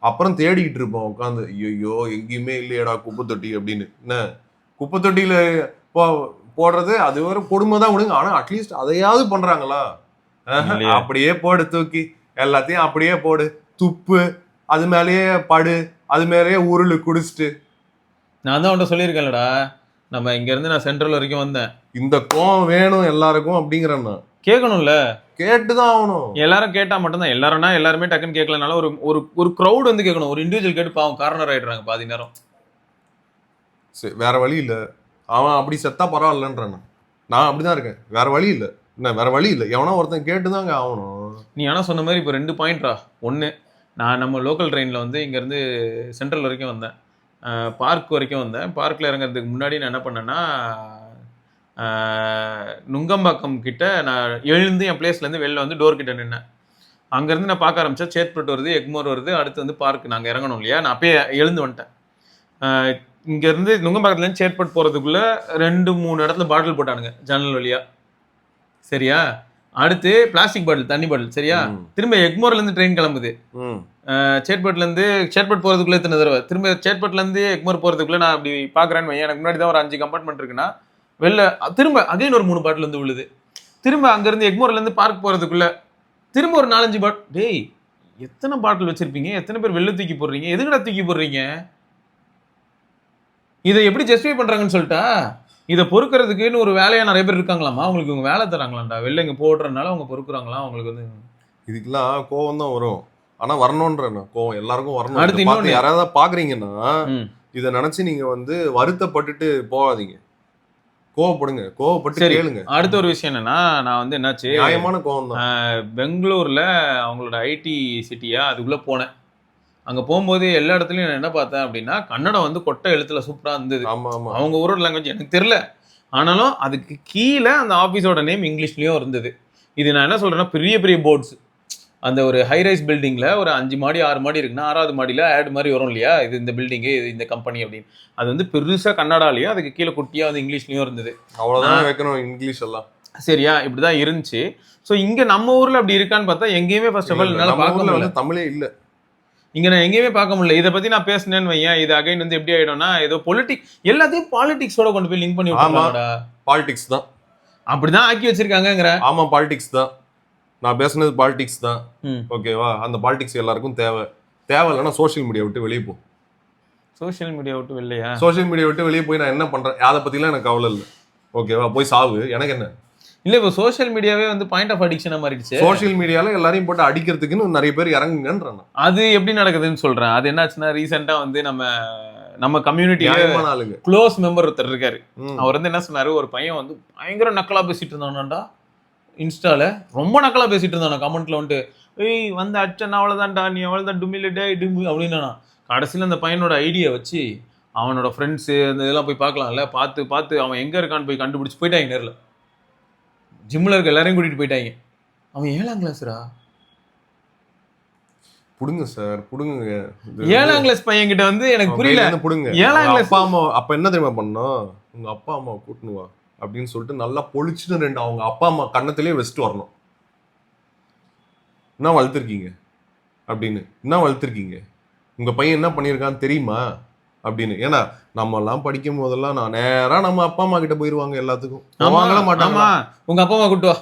அப்புறம் தேடிக்கிட்டு இருப்போம் உட்காந்து, ஐயோ எங்கேயுமே இல்லையடா குப்பை தொட்டி அப்படின்னு. என்ன குப்பை தொட்டியில போடுறது அது ஒரு கொடுமை தான் விடுங்க. ஆனா அட்லீஸ்ட் அதையாவது பண்றாங்களா? அப்படியே போடு, தூக்கி எல்லாத்தையும் அப்படியே போடு, துப்பு, அது மேலேயே படு, அது மேலேயே உருளு குடிச்சிட்டு. நான் தான் உன்ட்ட சொல்லியிருக்கேன்லடா, நம்ம இங்க இருந்து நான் சென்ட்ரல் வரைக்கும் வந்தேன், இந்த கோவம் வேணும் எல்லாருக்கும் அப்படிங்கிறேன்னா கேட்கணும்ல, கேட்டுதான் ஆகணும். எல்லாரும் கேட்டா மட்டும்தான். எல்லாரும்னா எல்லாருமே டக்குன்னு கேட்கலனால ஒரு ஒரு ஒரு க்ரௌட் வந்து கேட்கணும். ஒரு இண்டிவிஜுவல் கேட்டு பாவம் கார்னர் ஆயிடுறாங்க பாதி நேரம். சரி வேற வழி இல்லை, அவன் அப்படி செத்தா பரவாயில்லன்றான். நான் அப்படிதான் இருக்கேன், வேற வழி இல்லை. என்ன வேற வழி இல்லை, எவனா ஒருத்தன் கேட்டுதாங்க ஆகணும். நீ ஆனா சொன்ன மாதிரி இப்போ 2 பாயிண்ட்ரா. ஒன்று, நான் நம்ம லோக்கல் ட்ரெயினில் வந்து இங்கேருந்து சென்ட்ரல் வரைக்கும் வந்தேன், பார்க் வரைக்கும் வந்தேன். பார்க்கில் இறங்குறதுக்கு முன்னாடி நான் என்ன பண்ணேன்னா, நுங்கம்பாக்கம் கிட்ட நான் எழுந்து என் பிளேஸ்லேருந்து வெளில வந்து டோர் கிட்ட நின்னேன். அங்கேருந்து நான் பார்க்க ஆரம்பித்தேன், சேத்பட் வருது, எக்மோர் வருது, அடுத்து வந்து பார்க். நாங்கள் இறங்கணும் இல்லையா, நான் அப்பயே எழுந்து வந்துட்டேன். இங்கேருந்து நுங்கம்பாக்கத்துலேருந்து சேத்பட் போகிறதுக்குள்ளே 2-3 இடத்துல பாட்டில் போட்டானுங்க ஜன்னல் வழியா. சரியா, அடுத்து பிளாஸ்டிக் பாட்டில், தண்ணி பாட்டில். சரியா, திரும்ப எக்மோர்லேருந்து ட்ரெயின் கிளம்புது. சேத்பட்லேருந்து சேத்பட் போகிறதுக்குள்ளே எத்தனை தடவை, திரும்ப சேத்பட்லேருந்து எக்மோர் போகிறதுக்குள்ளே நான் அப்படி பார்க்குறேன்னு வையன், எனக்கு முன்னாடி தான் ஒரு 5 கம்பார்ட்மெண்ட் இருக்குன்னா வெளில திரும்ப அகைன் ஒரு 3 பாட்டில் வந்து விழுது. திரும்ப அங்கேருந்து எக்மோர்லேருந்து பார்க் போகிறதுக்குள்ளே திரும்ப ஒரு 4-5 பாட்டில். டேய் எத்தனை பாட்டில் வச்சுருப்பீங்க, எத்தனை பேர் வெளில தூக்கி போடுறீங்க, எதுக்கடா தூக்கி போடுறீங்க? இதை எப்படி ஜஸ்டிஃபை பண்ணுறாங்கன்னு சொல்லிட்டா, இதை பொறுக்கிறதுக்குன்னு ஒரு வேலையாக நிறைய பேர் இருக்காங்களாமா, அவங்களுக்கு இவங்க வேலை தராங்களாண்டா, வெளில இங்கே போடுறதுனால அவங்க பொறுக்குறாங்களா, அவங்களுக்கு வந்து இதுக்கெல்லாம் கோவம் தான் வரும். ஆனால் வரணுன்ற கோவம் எல்லாருக்கும் வரணும். அடுத்து இன்னொன்று, யாராவது பார்க்குறீங்கன்னா இதை நினச்சி நீங்கள் வந்து வருத்தப்பட்டுட்டு போகாதீங்க, கோவப்படுங்க, கோவப்பட்டு கேளுங்க. அடுத்த ஒரு விஷயம் என்னன்னா, நான் வந்து என்னாச்சு, நியாயமான கோவம் தான். பெங்களூர்ல அவங்களோட ஐடி சிட்டியா அதுக்குள்ள போனேன். அங்க போகும்போது எல்லா இடத்துலயும் நான் என்ன பார்த்தேன் அப்படின்னா, கன்னடம் வந்து கொட்டை எழுத்துல சூப்பரா இருந்தது. அவங்க ஊரோட லாங்குவேஜ் எனக்கு தெரியல, ஆனாலும் அதுக்கு கீழே அந்த ஆஃபீஸோட நேம் இங்கிலீஷ்லயும் இருந்தது. இது நான் என்ன சொல்றேன்னா, பெரிய பெரிய போர்ட்ஸ், அந்த ஒரு ஹைரைஸ் பில்டிங்ல ஒரு 5 மாடி 6 மாடி இருக்குன்னா 6வது மாடியில ஆட் மாதிரி வரும் இல்லையா, இது இந்த பில்டிங்கு, இது இந்த கம்பெனி அப்படின்னு. அது வந்து பெருசா கன்னடாலையும் அதுக்கு கீழே குட்டியா வந்து இங்கிலீஷ்லயும் இருந்தது. அவ்வளவுதான் வைக்கணும் இங்கிலீஷ் எல்லாம். சரியா, இப்படிதான் இருந்துச்சு. ஸோ இங்க நம்ம ஊர்ல அப்படி இருக்கான்னு பார்த்தா எங்கேயுமே ஃபர்ஸ்ட் ஆஃப் ஆல் என்னால பார்க்க முடியல, தமிழே இல்லை இங்க, நான் எங்கேயுமே பார்க்க முடியல. இதை பத்தி நான் பேசினேன்னு வையன், இது அகைன் வந்து எப்படி ஆயிடும்னா, ஏதோ எல்லாத்தையும் பாலிடிக்ஸோட கொண்டு போய் லிங்க் பண்ணி விட்டுறாங்கடா. பாலிடிக்ஸ் தான் அப்படிதான் ஆக்கி வச்சிருக்காங்கங்கிற. ஆமா பாலிடிக்ஸ் தான். நான் பேசுனது பாலிடிக்ஸ் தான், ம். ஓகேவா? அந்த பாலிடிக்ஸ் எல்லாருக்கும் தேவை இல்லைன்னா சோஷியல் மீடியா விட்டு வெளியே போ. சோஷியல் மீடியா விட்டு வெளியா? சோஷியல் மீடியா விட்டு வெளியே போய் நான் என்ன பண்றேன் அதை பத்திலாம் எனக்கு கவலை இல்லை, ஓகேவா? போய் சாவு, எனக்கு என்ன. இல்ல இப்போ சோஷியல் மீடியாவே வந்து பாயிண்ட் ஆஃப் அடிக்ஷனா மாறிடுச்சு. சோஷியல் மீடியால எல்லாரையும் போட்டு அடிக்கிறதுக்குன்னு நிறைய பேர் இறங்குங்கன்றான். அது எப்படி நடக்குதுன்னு சொல்றேன். அது என்னாச்சுன்னா ரீசெண்டா வந்து நம்ம கம்யூனிட்டியில நியாயமான ஆளுங்க க்ளோஸ் மெம்பர் ஒருத்தர் இருக்காரு. ம். அவர் வந்து என்ன சொன்னாரு, ஒரு பையன் வந்து பயங்கர நக்கலா பேசிட்டு இருந்தானாண்டா இன்ஸ்டால, ரொம்ப நக்கலா பேசிட்டு இருந்தானா கமெண்ட்ல வந்துட்டு, ஏய் வந்து அச்சன் அவ்வளவுதான்டா, நீ அவ்வளவுதான் டுமில் டே டுமி அப்படின்னா. கடைசியில் அந்த பையனோட ஐடியா வச்சு அவனோட ஃப்ரெண்ட்ஸு அந்த இதெல்லாம் போய் பார்க்கலாம்ல, பார்த்து அவன் எங்கே இருக்கான்னு போய் கண்டுபிடிச்சி போயிட்டாங்க. நேரில் ஜிம்மில் இருக்க எல்லாரையும் கூட்டிகிட்டு போயிட்டாங்க. அவன் 7ஆம் கிளாஸ்ரா. புடுங்க சார், புடுங்க. 7ஆம் கிளாஸ் பையன் கிட்ட வந்து எனக்கு புரியல. புடுங்க. 7ஆம் கிளாஸ் அப்பா அம்மா அப்ப என்ன தெரியுமா பண்ணோம், உங்க அப்பா அம்மாவை கூட்டுனு வா அப்படின்னு சொல்லிட்டு நல்லா பொழிச்சுட்டு 2 அவங்க அப்பா அம்மா கண்ணத்திலேயே வச்சுட்டு வரணும். என்ன வளர்த்துருக்கீங்க அப்படின்னு, என்ன வளர்த்துருக்கீங்க, உங்க பையன் என்ன பண்ணியிருக்கான்னு தெரியுமா அப்படின்னு. ஏன்னா நம்ம எல்லாம் படிக்கும் போதெல்லாம் நான் நேரா நம்ம அப்பா அம்மா கிட்ட போயிருவாங்க எல்லாத்துக்கும். மாட்டாங்க. உங்க அப்பா அம்மா கூட்டு வா,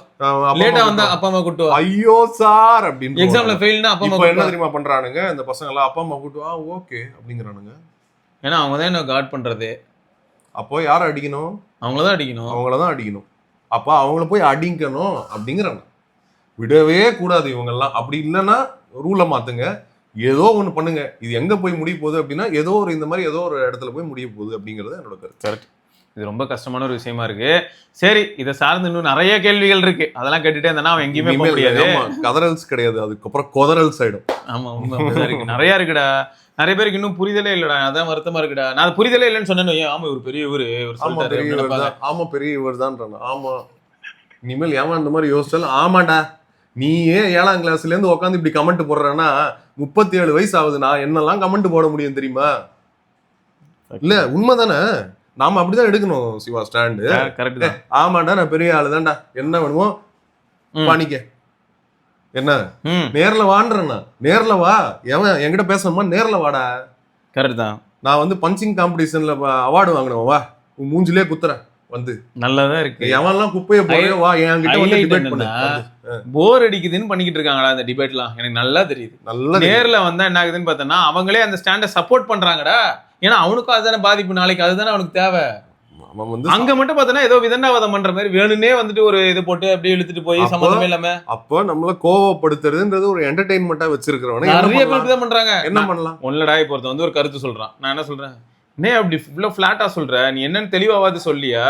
லேட்டா வந்தா அப்பா அம்மா கூட்டு வா, ஐயோ சார் அப்படின்னு. எக்ஸாம்ல ஃபெயில்னா அப்பா அம்மா என்ன தெரியுமா பண்றானுங்க இந்த பசங்க எல்லாம், அப்பா அம்மா கூட்டு வா ஓகே அப்படிங்கிறானுங்க. ஏன்னா அவங்க தான் என்ன காட் பண்றது. அப்போ யாரை அடிக்கணும்? அவங்களதான் அடிக்கணும். அவங்களதான் அடிக்கணும். அப்ப அவங்கள போய் அடிக்கணும் அப்படிங்கிறாங்க. விடவே கூடாது இவங்கெல்லாம். அப்படி இல்லைன்னா ரூலை மாத்துங்க, ஏதோ ஒண்ணு பண்ணுங்க. இது எங்க போய் முடிய போகுது அப்படின்னா ஏதோ ஒரு இந்த மாதிரி ஏதோ ஒரு இடத்துல போய் முடிய போகுது அப்படிங்கிறது என்னோட கருத்து. கரெக்ட். இது ரொம்ப கஷ்டமான ஒரு விஷயமா இருக்கு. சரி, இதை சார்ந்து இன்னும் நிறைய கேள்விகள் இருக்கு, அதெல்லாம் கேட்டுட்டே இருந்தா அவன் எங்கேயுமே போக முடியாது. கதறல்ஸ் கிடையாது, அதுக்கப்புறம் கொதறல்ஸ் ஆயிடும். ஆமா உண்மை இருக்கு, நிறைய இருக்குடா. நிறைய பேருக்கு இன்னும் புரிதலே இல்லடா, அதான் வருத்தமா இருக்குடா. நான் புரிதலே இல்லைன்னு சொன்னேன். ஆமா ஒரு பெரிய இவரு ஆமா பெரிய இவர் தான். ஆமா இனிமேல் ஏமா இந்த மாதிரி யோசிச்சாலும் ஆமாடா, நீ ஏன் 7ஆம் கிளாஸ்ல இருந்து உட்காந்து இப்படி கமெண்ட் போடுறேன்னா 37 வயசு ஆகுது, நான் என்னெல்லாம் கமெண்ட் போட முடியும் தெரியுமா? இல்ல உண்மைதானே, நாம அப்படிதான் எடுக்கணும் சிவா ஸ்டாண்டு. கரெக்ட். ஆமாண்டா நான் பெரிய ஆளு தான்டா, என்ன வேணுமோ பாணிக்க, என்ன நேர்ல வான்றேன்னா நேர்ல வா, எவன் என்கிட்ட பேசணுமா நேர்ல வாடா. கரெக்ட் தான். நான் வந்து பஞ்சிங் காம்படிஷன்ல அவார்டு வாங்கினவன், வா உன் மூஞ்சிலே குத்துறேன் வந்து. நல்லாதான் இருக்கு. எவன்லாம் குப்பையை போய் வா என்கிட்ட வந்து டிபேட் பண்ணு. போர் அடிக்குதுன்னு பண்ணிக்கிட்டு இருக்காங்கடா இந்த டிபேட்லாம், எனக்கு நல்லா தெரியுது. நல்லா நேர்ல வந்தா என்ன ஆகுதுன்னு பார்த்தோன்னா அவங்களே அந்த ஸ்டாண்டை சப்போர்ட் பண்றாங்கடா. ஏன்னா அவனுக்கும் அதுதானே பாதிப்பு, நாளைக்கு அதுதானே அவனுக்கு தேவை. அவன் வந்து அங்க மட்டும் பார்த்தோன்னா ஏதோ விதண்டாவாதம் பண்ற மாதிரி வேணும்னே வந்துட்டு ஒரு இது போட்டு அப்படியே இழுத்துட்டு போய் சம்மந்தமே இல்லாம அப்போ நம்மள கோவப்படுத்துறதுன்றது ஒரு என்டர்டெயின்மெண்டா வச்சிருக்கிறவனே நிறைய பேர் தான் பண்றாங்க. என்ன பண்ணலாம் ஒன்னடா இப்போ ஒருத்தன் வந்து ஒரு கருத்து சொல்றான், நான் என்ன சொல்றேன், நீ அப்படி இவ்வளவு ஃபிளாட்டா சொல்ற, நீ என்னன்னு தெளிவாவது சொல்லியா,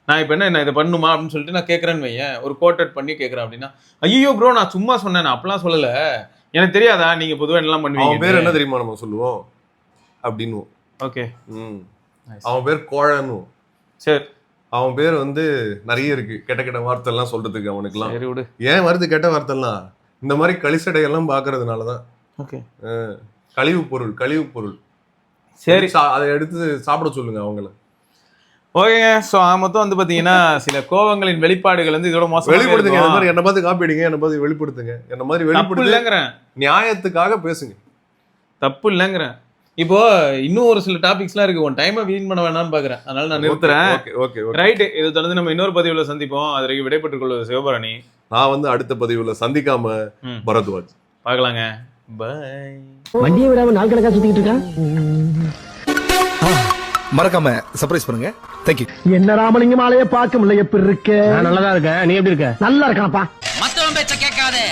நான் இப்போ என்ன இதை பண்ணுமா அப்படின்னு சொல்லிட்டு நான் கேட்கறேன்னு வையேன், ஒரு கோட்டட் பண்ணி கேட்கறேன் அப்படின்னா, ஐயோ ப்ரோ நான் சும்மா சொன்னேன், நான் அப்படிலாம் சொல்லல, எனக்கு தெரியாதா நீங்க பொதுவாக என்னெல்லாம் பண்ணுவீங்க. அவன் பேர் என்ன தெரியுமா நம்ம சொல்லுவோம் அப்படின்னு. ஓகே. அவன் பேர் கோழன்னு. சரி, அவன் பேர் வந்து நிறைய இருக்கு கெட்ட கெட்ட வார்த்தை எல்லாம் சொல்றதுக்கு அவனுக்குலாம். சரி விடு. ஏன் வருது கெட்ட வார்த்தை எல்லாம்? இந்த மாதிரி கழிசடையெல்லாம் பாக்குறதுனாலதான். ஓகே. கழிவு பொருள். சரி, அதை எடுத்து சாப்பிட சொல்லுங்க அவங்கள. ஓகேங்க. ஸோ மொத்தம் வந்து பார்த்தீங்கன்னா சில கோவங்களின் வெளிப்பாடுகள் வந்து இதோட மோசம். வெளிப்படுத்துங்க, இந்த மாதிரி என்ன பார்த்து காப்பி அடிங்க, என்ன பார்த்து வெளிப்படுத்துங்க, என்ன மாதிரி வெளிப்படுத்துங்கிறேன். நியாயத்துக்காக பேசுங்க, தப்பு இல்லைங்கிறேன். இப்போ இன்னும் ஒரு சில டாபிக்ஸ்லாம் இருக்கு, உன் டைமை வீண் பண்ண வேணாம்னு பாக்குறேன், அதனால நான் நிறுத்துறேன். Okay right. இதை தொடர்ந்து நம்ம இன்னொரு பதிவுல சந்திப்போம். அது வரைக்கும் விடைபெற்றுக் கொள்வது சிவபரணி. நான் வந்து அடுத்த பதிவுல சந்திக்காம பரத்வாஜ். பார்க்கலாங்க. பை. வண்டியை விடாம நாள் கணக்கா சுத்திட்டு இருக்கான். மறக்காம சர்ப்ரைஸ் பண்ணுங்க. தேங்க்யூ. என்ன ராமலிங்கம் ஆலைய பார்க்க முடியல, எப்படி இருக்க? நல்லதா இருக்க, நீ எப்படி இருக்க? நல்லா இருக்கானப்பா. மத்தவன் பேச்ச கேட்காதே,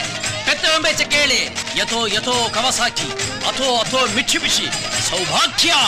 பெத்தவன் பேச்ச கேளு. யதோ யதோ கவசாக்கி, அதோ அதோ மிட்சுபிஷி, சௌபாக்கியா.